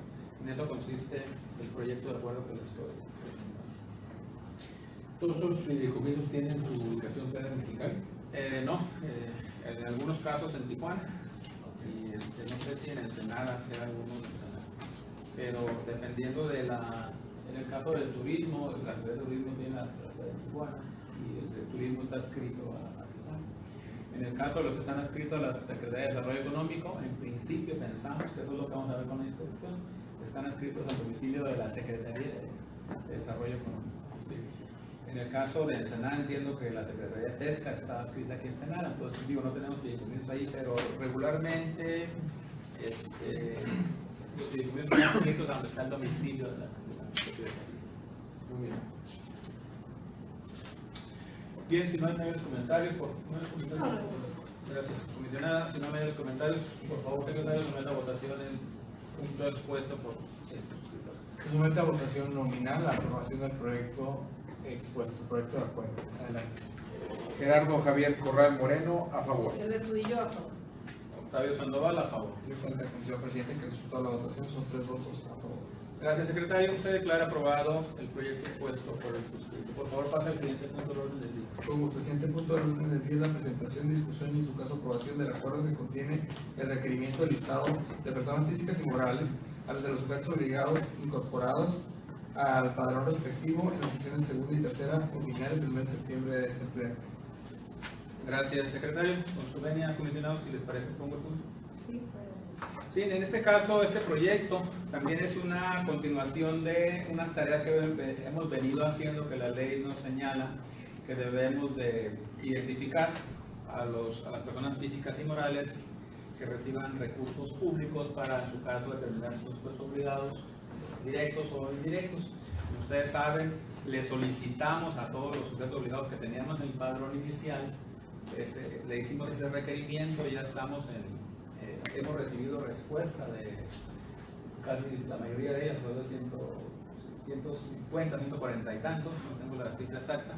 En eso consiste el proyecto de acuerdo que les estoy presentando. ¿Todos los fideicomisos tienen su ubicación sede en Mexicali? No, en algunos casos en Tijuana, y no sé si en Ensenada sea alguno de Ensenada, pero dependiendo de en el caso del turismo, la Secretaría de Turismo tiene la sede de Tijuana y el de turismo está adscrito a Tijuana. En el caso de los que están adscritos a la Secretaría de Desarrollo Económico, en principio pensamos que eso es lo que vamos a ver con la inspección, están adscritos al domicilio de la Secretaría de Desarrollo Económico. ¿Sí? En el caso de Ensenada entiendo que la Secretaría de Pesca está adscrita aquí en Ensenada, entonces digo, no tenemos fideicomisos ahí, pero regularmente los fideicomisos están adscritos a donde está el domicilio de la Secretaría. Muy bien. Bien, si no hay mayores comentarios, gracias, comisionada. Si no hay mayores comentarios, por favor, secretario, someta a votación el punto expuesto por Se somete a votación nominal la aprobación del proyecto expuesto, proyecto de acuerdo. Adelante. Gerardo Javier Corral Moreno, a favor. Elba Chudillo, a favor. Octavio Sandoval, a favor. Se cuenta, señor presidente, que el resultado de la votación son 3 votos a favor. Gracias, secretario. Se declara aprobado el proyecto expuesto por el suscrito. Por favor, pase al siguiente punto del orden del día. Como presidente punto del orden del día, la presentación, discusión y en su caso aprobación del acuerdo que contiene el requerimiento del listado de personas físicas y morales a los de los sujetos obligados incorporados al padrón respectivo en las sesiones segunda y tercera ordinarias del mes de septiembre de este pleno. Gracias, secretario. Con su venia, comisionados, si les parece, pongo el punto. Sí, Sí, en este caso, este proyecto también es una continuación de unas tareas que hemos venido haciendo, que la ley nos señala que debemos de identificar a las personas físicas y morales que reciban recursos públicos para, en su caso, determinar sus puestos obligados, directos o indirectos. Como ustedes saben, le solicitamos a todos los sujetos obligados que teníamos en el padrón inicial, le hicimos ese requerimiento y ya estamos hemos recibido respuesta de casi la mayoría de ellas, alrededor de 150, 140 y tantos, no tengo la cifra exacta.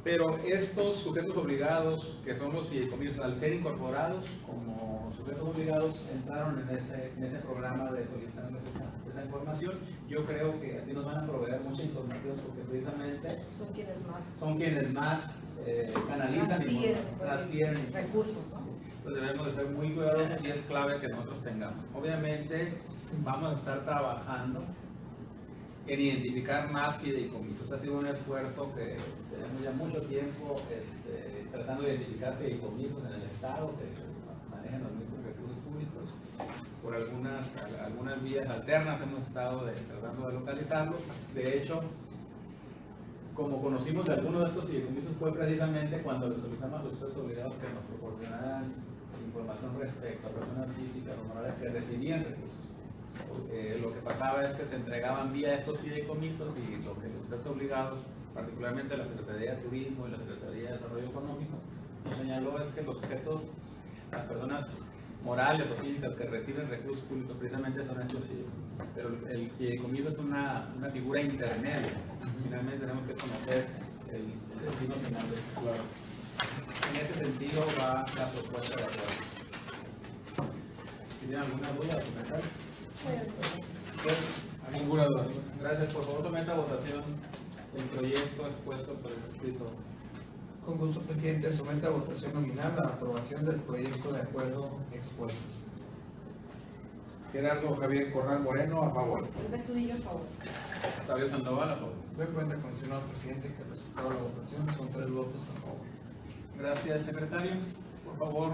Pero estos sujetos obligados, que son los fideicomisos, al ser incorporados como sujetos obligados, entraron en ese programa de solicitar esa información. Yo creo que aquí nos van a proveer mucha información porque precisamente son quienes más canalizan y transfieren recursos, ¿no? Pues debemos de ser muy cuidadosos y es clave que nosotros tengamos. Obviamente vamos a estar trabajando en identificar más fideicomisos. Ha sido un esfuerzo que tenemos ya mucho tiempo tratando de identificar fideicomisos en el Estado que manejan los mismos recursos públicos. Por algunas vías alternas hemos estado tratando de localizarlos. De hecho, como conocimos de algunos de estos fideicomisos fue precisamente cuando les solicitamos a los sujetos obligados que nos proporcionaran información respecto a personas físicas o morales que recibían recursos. Lo que pasaba es que se entregaban vía estos fideicomisos y lo que los sujetos obligados, particularmente la Secretaría de Turismo y la Secretaría de Desarrollo Económico, nos señaló es que los sujetos, las personas morales o físicas que reciben recursos públicos precisamente son estos fideicomisos. Pero el fideicomiso es una figura intermedia. Finalmente tenemos que conocer el destino final del acuerdo. En ese sentido va la propuesta de acuerdo. ¿Tienen alguna duda o comentario? Ninguna duda. Gracias. Por favor, someta a votación el proyecto expuesto por el escrito. Con gusto, presidente, somete a votación nominal la aprobación del proyecto de acuerdo expuesto. Gerardo Javier Corral Moreno, a favor. Estudillo, a favor. Javier Sandoval, a favor. Doy cuenta, comisionado presidente, que el resultado de la votación son 3 votos a favor. Gracias, secretario. Por favor,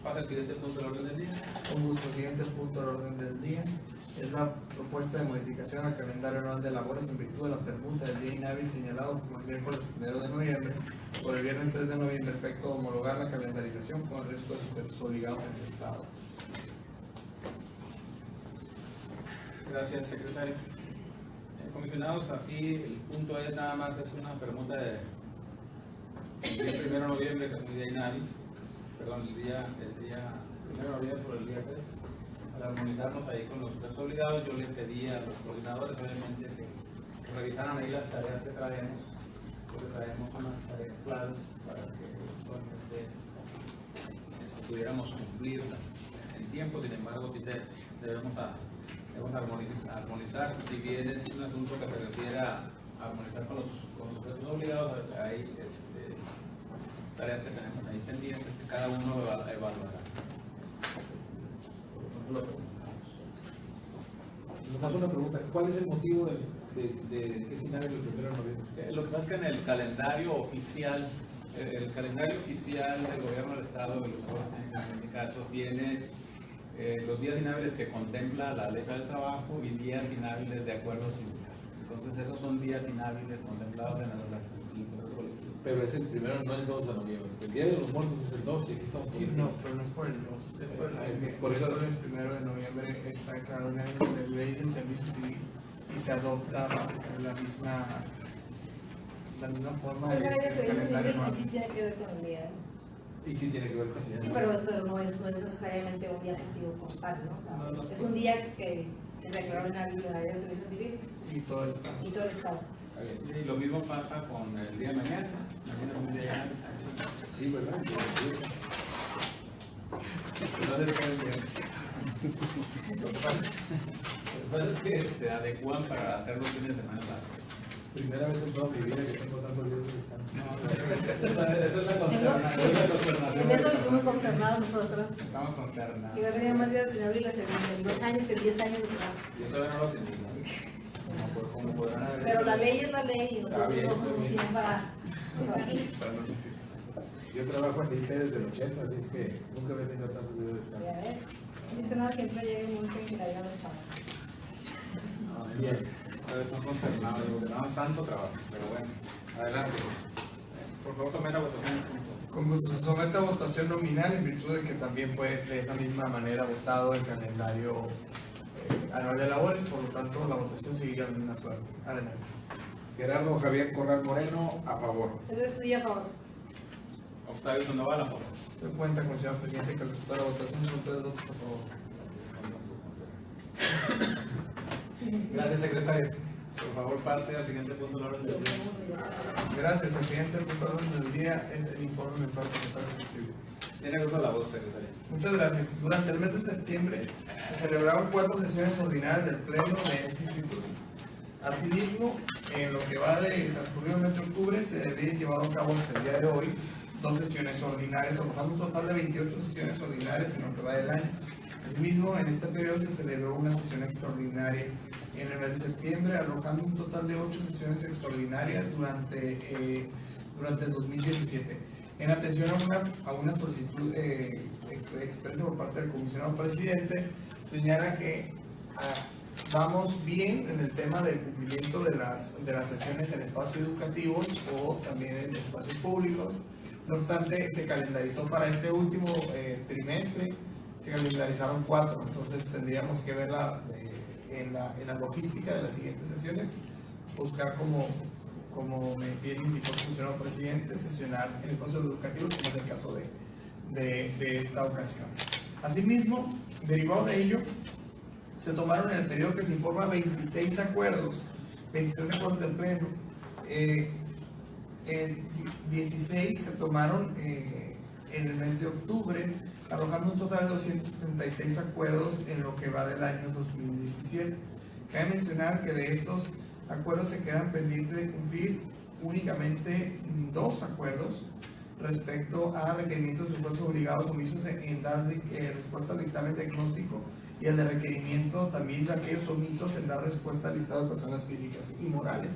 pasa al siguiente punto del orden del día. Con gusto, presidente, el punto del orden del día es la propuesta de modificación al calendario anual de labores en virtud de la permuta del día inhábil señalado como el miércoles 1 de noviembre por el viernes 3 de noviembre, efecto de homologar la calendarización con el resto de sujetos obligados en el Estado. Gracias, secretario. Comisionados, aquí el punto es nada más, es una permuta del día 1 de noviembre, que es un día inhábil, perdón, el día 1 de noviembre por el día 3. Para armonizarnos ahí con los sujetos obligados, yo le pedí a los coordinadores, obviamente, que revisaran ahí las tareas que traemos, porque traemos unas tareas claves para que pudiéramos cumplir en tiempo. Sin embargo, debemos armonizar, si bien es un asunto que se refiere a armonizar con los sujetos obligados, hay tareas que tenemos ahí pendientes que cada uno evaluará. Nos hace una pregunta, ¿cuál es el motivo de que es inhábil el 1 de noviembre? Lo que pasa es que en el calendario oficial del gobierno del Estado, de los sindicatos, tiene los días inhábiles que contempla la ley del trabajo y días inhábiles de acuerdo sindical. Entonces esos son días inhábiles contemplados en la colectivo. Pero es el primero, no el 2 de noviembre. El Día de los Muertos es el 2 y aquí estamos No, pero no es por el 2. Por eso el 1 de noviembre está declarado en la ley del servicio civil y se adopta la misma forma El área de servicio calendario civil anual. sí tiene que ver con el día. y sí tiene que ver con el día. Sí, pero no es necesariamente un día festivo como tal, ¿no? Es un día que se declaró en la área de servicio civil Y todo el Estado. y todo el Estado. Y lo mismo pasa con el día de mañana. Mañana es un día inhábil. Sí, ¿verdad? No debe ser el viernes. Se adecúan para hacer los fines de semana largos. Primera vez en toda mi vida que tengo tantos días de descanso. Eso es la consternación. En eso estuvimos consternados nosotros. Estamos consternados. Y va a tener más días sin abrir en 2 años que en 10 años. Yo todavía no lo sentí. Como podrán haber. Pero la ley es la ley y Está nosotros bien, no está somos bien. quien para. Yo trabajo en IP desde el 80, así es que nunca había tenido tantos días de descanso. Ya ves. Dice nada, siempre llega un momento en que la vida nos paga. Bien. Son consternados, porque tenemos tanto trabajo. Pero bueno, adelante. Por favor, tomen la votación del punto. Con gusto, se somete a votación nominal en virtud de que también fue de esa misma manera votado el calendario anual de labores, por lo tanto la votación seguirá la misma suerte. Adelante. Gerardo Javier Corral Moreno, a favor. Entonces estoy a favor. Octavio Sandoval, a favor. Se cuenta con el señor presidente que el resultado de la votación son 3 votos a favor. Gracias, secretario. Por favor, pase al siguiente punto de la orden del día. Gracias. El siguiente punto de orden del día es el informe mensual del secretario ejecutivo. Tiene uso la voz, secretario. Muchas gracias. Durante el mes de septiembre se celebraron 4 sesiones ordinarias del Pleno de este instituto. Asimismo, en lo que va de transcurrido el mes de octubre, se habían llevado a cabo hasta el día de hoy 2 sesiones ordinarias, arrojando un total de 28 sesiones ordinarias en lo que va del año. Asimismo, en este periodo se celebró una sesión extraordinaria en el mes de septiembre, arrojando un total de 8 sesiones extraordinarias durante el 2017. En atención a una solicitud expresa por parte del comisionado presidente, señala que vamos bien en el tema del cumplimiento de las sesiones en espacios educativos o también en espacios públicos. No obstante, se calendarizó para este último trimestre, se calendarizaron 4, entonces tendríamos que ver en la logística de las siguientes sesiones, buscar como bien indicó el comisionado presidente, sesionar en espacios educativos, como es el caso de esta ocasión. Asimismo, derivado de ello, se tomaron en el periodo que se informa 26 acuerdos del Pleno. 16 se tomaron en el mes de octubre, arrojando un total de 276 acuerdos en lo que va del año 2017. Cabe mencionar que de estos acuerdos se quedan pendientes de cumplir únicamente 2 acuerdos respecto a requerimientos de esfuerzos obligados omisos en dar respuesta al dictamen diagnóstico y el de requerimiento también de aquellos omisos en dar respuesta al listado de personas físicas y morales.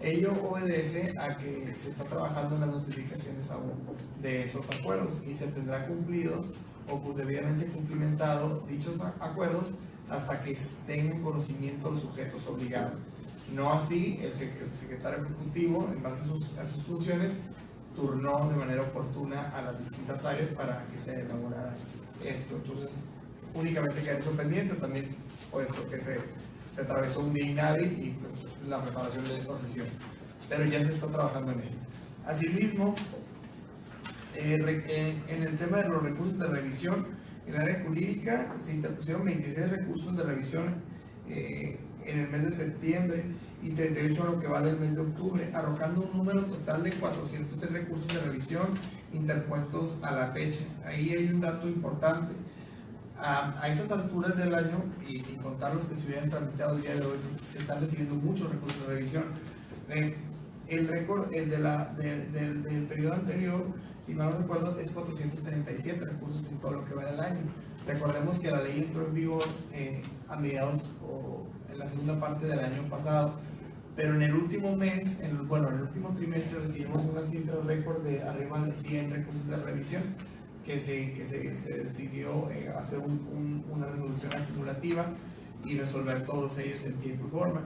Ello obedece a que se está trabajando en las notificaciones aún de esos acuerdos y se tendrá cumplidos o debidamente cumplimentado dichos acuerdos hasta que estén en conocimiento los sujetos obligados. No así el secretario ejecutivo, en base a sus funciones, turnó de manera oportuna a las distintas áreas para que se elaborara esto. Entonces, únicamente queda eso pendiente también, puesto que se atravesó un día inhábil y pues la preparación de esta sesión, pero ya se está trabajando en ello. Asimismo, en el tema de los recursos de revisión, en el área jurídica se interpusieron 26 recursos de revisión en el mes de septiembre y 38 a lo que va del mes de octubre, arrojando un número total de 406 recursos de revisión interpuestos a la fecha. Ahí hay un dato importante. A estas alturas del año, y sin contar los que se hubieran tramitado el día de hoy, se están recibiendo muchos recursos de revisión. El récord del periodo anterior, si mal no recuerdo, es 437 recursos en todo lo que va del año. Recordemos que la ley entró en vigor a mediados o en la segunda parte del año pasado, pero en el último mes, en el último trimestre recibimos una cifra récord de arriba de 100 recursos de revisión, que se decidió hacer una resolución acumulativa y resolver todos ellos en tiempo y forma.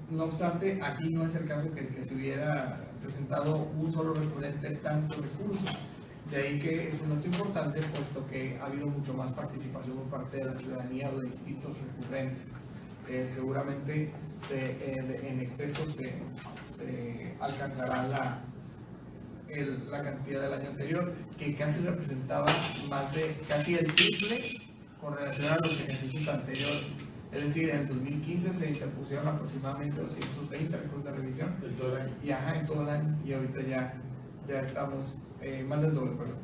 No obstante, aquí no es el caso que se hubiera presentado un solo recurrente tantos recursos. De ahí que es un dato importante, puesto que ha habido mucho más participación por parte de la ciudadanía o de distintos recurrentes. Seguramente en exceso se alcanzará la cantidad del año anterior, que casi representaba casi el triple con relación a los ejercicios anteriores. Es decir, en el 2015 se interpusieron aproximadamente 220 recursos de revisión. En todo el año. En todo el año, y ahorita ya estamos más del doble, perdón.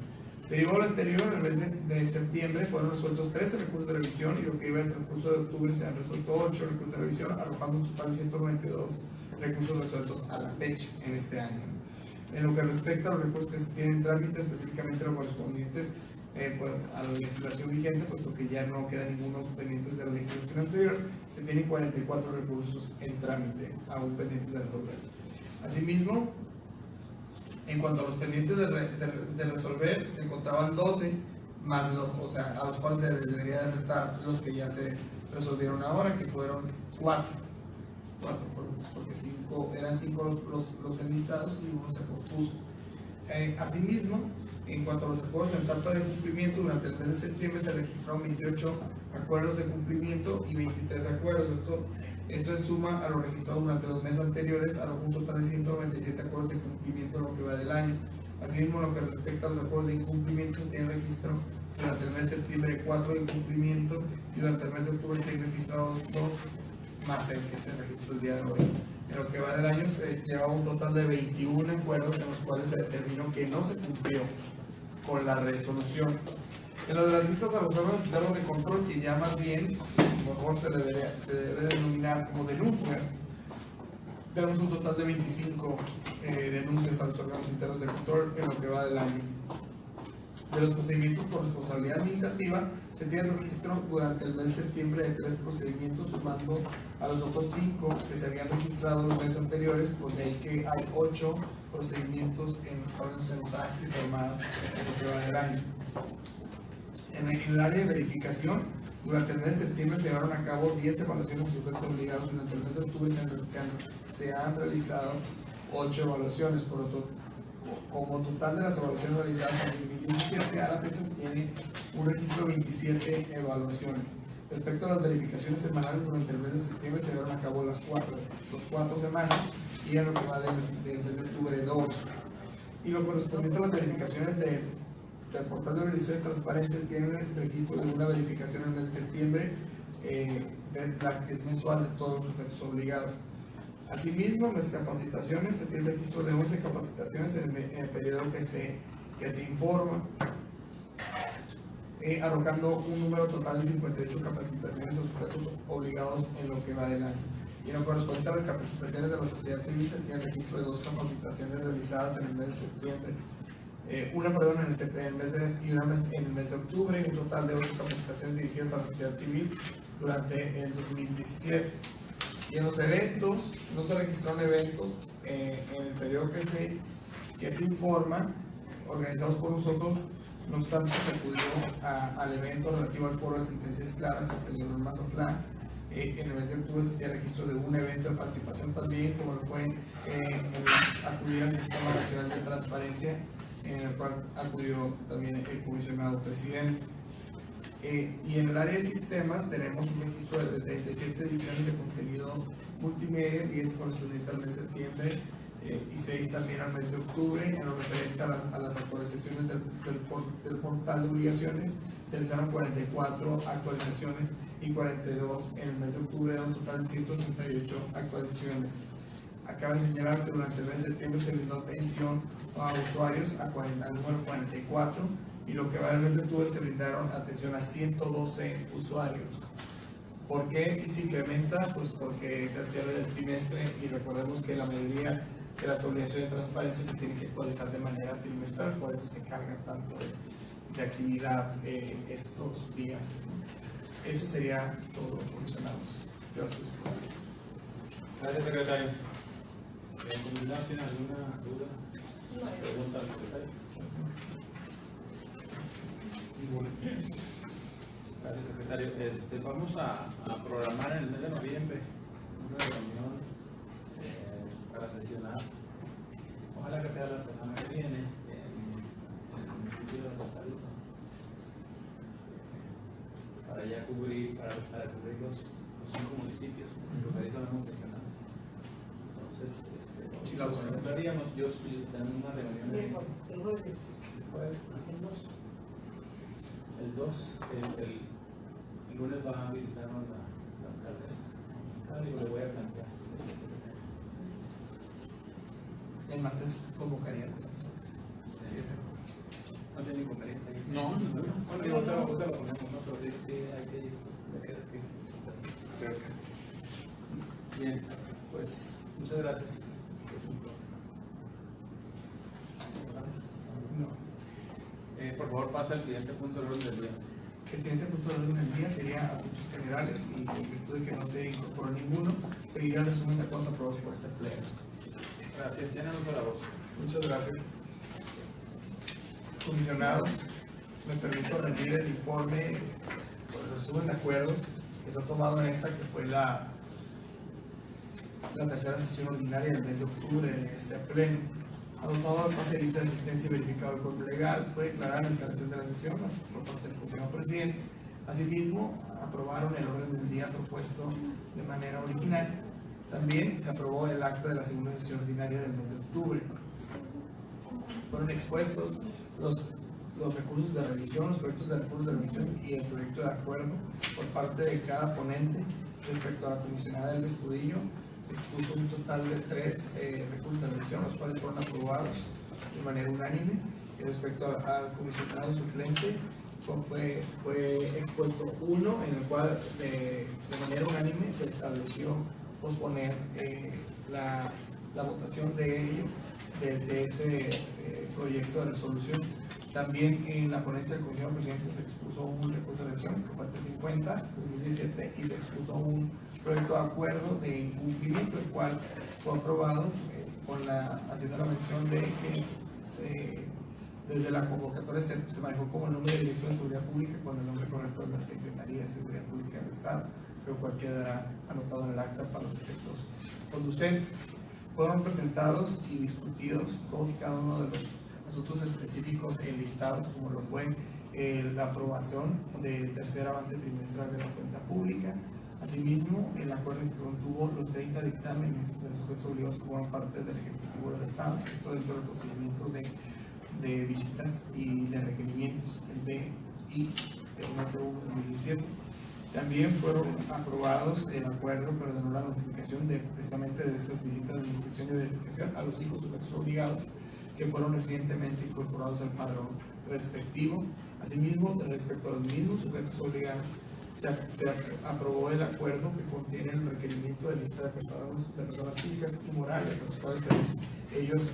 Derivado de lo anterior, en el mes de septiembre fueron resueltos 13 recursos de revisión y lo que iba en el transcurso de octubre se han resuelto 8 recursos de revisión, arrojando un total de 192 recursos resueltos a la fecha en este año. En lo que respecta a los recursos que se tienen en trámite, específicamente los correspondientes a la legislación vigente, puesto que ya no queda ninguno pendientes de la legislación anterior, se tienen 44 recursos en trámite aún pendientes de resolver. Asimismo, en cuanto a los pendientes de resolver, se encontraban 12 más a los cuales se les debería de restar los que ya se resolvieron ahora, que fueron 4, porque eran 5 los enlistados y uno se pospuso. Asimismo, en cuanto a los acuerdos en etapa de cumplimiento, durante el mes de septiembre se registraron 28 acuerdos de cumplimiento y 23 acuerdos. Esto en suma a lo registrado durante los meses anteriores, a un total de 197 acuerdos de cumplimiento en lo que va del año. Asimismo, en lo que respecta a los acuerdos de incumplimiento, tienen registro durante el mes de septiembre 4 de incumplimiento y durante el mes de octubre tienen registrados 2 más el que se registró el día de hoy. En lo que va del año se llevaba un total de 21 acuerdos en los cuales se determinó que no se cumplió con la resolución. En lo de las vistas a los órganos internos de control, que ya más bien, mejor se debe denominar como denuncias, tenemos un total de 25 denuncias a los órganos internos de control en lo que va del año. De los procedimientos por responsabilidad administrativa, se tiene registro durante el mes de septiembre de 3 procedimientos, sumando a los otros 5 que se habían registrado en los meses anteriores, pues de ahí que hay 8 procedimientos en los cuales se nos ha informado en lo que va del año. En el área de verificación, durante el mes de septiembre se llevaron a cabo 10 evaluaciones de sujetos obligados. Durante el mes de octubre se han realizado 8 evaluaciones. Como total de las evaluaciones realizadas en 2017, a la fecha se tiene un registro de 27 evaluaciones. Respecto a las verificaciones semanales, durante el mes de septiembre se llevaron a cabo las 4 semanas y en lo que va del mes de octubre 2. Y lo correspondiente a las verificaciones del portal de organización de transparencia, tienen el registro de una verificación en el mes de septiembre, la que es mensual de todos los sujetos obligados. Asimismo, en las capacitaciones se tiene el registro de 11 capacitaciones en el periodo que se informa, arrojando un número total de 58 capacitaciones a sujetos obligados en lo que va del año. Y en lo correspondiente a las capacitaciones de la sociedad civil, se tiene el registro de 2 capacitaciones realizadas en el mes de septiembre. Una en el mes de octubre, un total de 8 capacitaciones dirigidas a la sociedad civil durante el 2017. Y en los eventos, no se registraron eventos en el periodo que se informa, organizados por nosotros. No obstante, se acudió al evento relativo al foro de sentencias claras que se celebró en Mazatlán. En el mes de octubre se tiene registro de un evento de participación también, como lo fue acudir al Sistema Nacional de Transparencia, en el cual acudió también el comisionado presidente. Y en el área de sistemas tenemos un registro de 37 ediciones de contenido multimedia, 10 correspondientes al mes de septiembre y 6 también al mes de octubre. En lo referente a las actualizaciones del portal de obligaciones, se realizaron 44 actualizaciones y 42 en el mes de octubre, un total de 168 actualizaciones. Acaba de señalar que durante el mes de septiembre se brindó atención a usuarios al número 44 y lo que va del mes de octubre se brindaron atención a 112 usuarios. ¿Por qué se incrementa? Pues porque se cierra el trimestre y recordemos que la mayoría de las obligaciones de transparencia se tienen que actualizar de manera trimestral, por eso se carga tanto de actividad estos días. Eso sería todo, comisionados. Gracias. Gracias, secretario. ¿Comunidad tiene alguna duda? Pregunta al secretario. Gracias, secretario. Vamos a programar en el mes de noviembre una reunión para sesionar. Ojalá que sea la semana que viene en el municipio de Rosarito, para ya cubrir, para cubrir los 5 municipios. En Rosarito no hemos sesionado. Entonces, ¿y la observaríamos? Yo tengo una reunión El jueves. El 2, el lunes va a habilitar la alcaldesa. Le voy a plantear. El martes convocaríamos. Sí. No tiene inconveniente. No, ninguno. Bueno, yo te lo ponemos, ¿no? Pero sí, sí, hay que ir. Bien, pues muchas gracias. Por favor, pasa al siguiente punto del orden del día. El siguiente punto del orden del día sería asuntos generales y en virtud de que no se incorporó ninguno, seguirá el resumen de acuerdos aprobados por este pleno. Gracias, tienen uso la voz. Muchas gracias. Comisionados, me permito rendir el informe por el resumen de acuerdo que se ha tomado en esta, que fue la tercera sesión ordinaria del mes de octubre de este pleno. Adoptado el pase de lista de asistencia y verificado el control legal, fue declarada la instalación de la sesión por parte del comisionado presidente. Asimismo, aprobaron el orden del día propuesto de manera original. También se aprobó el acta de la segunda sesión ordinaria del mes de octubre. Fueron expuestos los recursos de revisión, los proyectos de recursos de revisión y el proyecto de acuerdo por parte de cada ponente. Respecto a la comisionada del Estudillo, expuso un total de 3 recursos de revisión, los cuales fueron aprobados de manera unánime. Y respecto al comisionado suplente, fue expuesto uno, en el cual de manera unánime se estableció posponer la votación de ello, de ese proyecto de resolución. También en la ponencia del comisionado presidente se expuso un recurso de revisión que fue 350-2017 y se expuso un proyecto de acuerdo de incumplimiento, el cual fue aprobado haciendo la mención de que desde la convocatoria se manejó como el nombre de Dirección de Seguridad Pública, cuando el nombre correcto es la Secretaría de Seguridad Pública del Estado, pero cual quedará anotado en el acta para los efectos conducentes. Fueron presentados y discutidos todos y cada uno de los asuntos específicos enlistados, como lo fue la aprobación del tercer avance trimestral de la cuenta pública. Asimismo, el acuerdo que contuvo los 30 dictámenes de los sujetos obligados que forman parte del Ejecutivo del Estado, esto dentro del procedimiento de visitas y de requerimientos, el BI de 1/0/2017. También fueron aprobados el acuerdo que ordenó la notificación precisamente de esas visitas de inspección y verificación a los hijos sujetos obligados que fueron recientemente incorporados al padrón respectivo. Asimismo, respecto a los mismos sujetos obligados, se aprobó el acuerdo que contiene el requerimiento de lista de personas físicas y morales, a los cuales ellos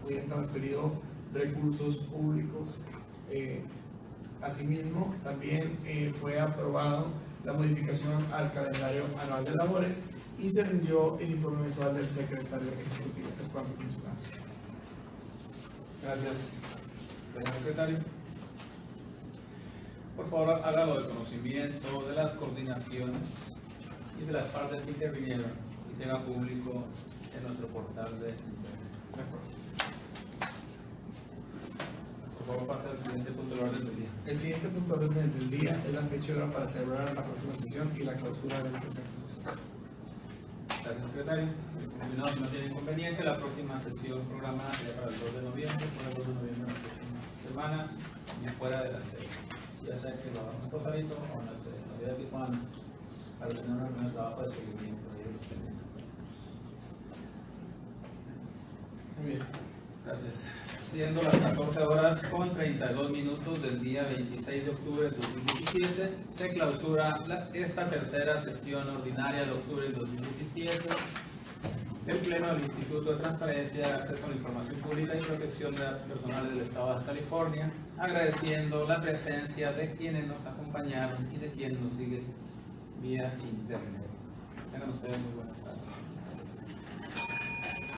hubieran transferido recursos públicos. Asimismo, también fue aprobado la modificación al calendario anual de labores y se rindió el informe mensual del secretario ejecutivo. Es cuanto funcionamos. Gracias, señor secretario. Por favor, hágalo de conocimiento de las coordinaciones y de las partes que intervinieron y se haga público en nuestro portal de internet. Por favor, pasa al siguiente punto del orden del día. El siguiente punto del orden del día es la fecha y hora para celebrar la próxima sesión y la clausura de la presente sesión. Gracias, secretario. El comisionado, si no tiene inconveniente, la próxima sesión programada será para el 2 de noviembre, para el 2 de noviembre de la próxima semana, y fuera de la sede. Ya sea que lo hagamos por salito o en la ciudad de Tijuana, para tener una reunión de trabajo de seguimiento de los temas. Muy bien, gracias. Siendo las 14:32 del día 26 de octubre de 2017, se clausura esta tercera sesión ordinaria de octubre del 2017 del Pleno del Instituto de Transparencia, Acceso a la Información Pública y Protección de Datos Personales del Estado de Baja California, agradeciendo la presencia de quienes nos acompañaron y de quienes nos siguen vía internet. Tengan ustedes muy buenas tardes.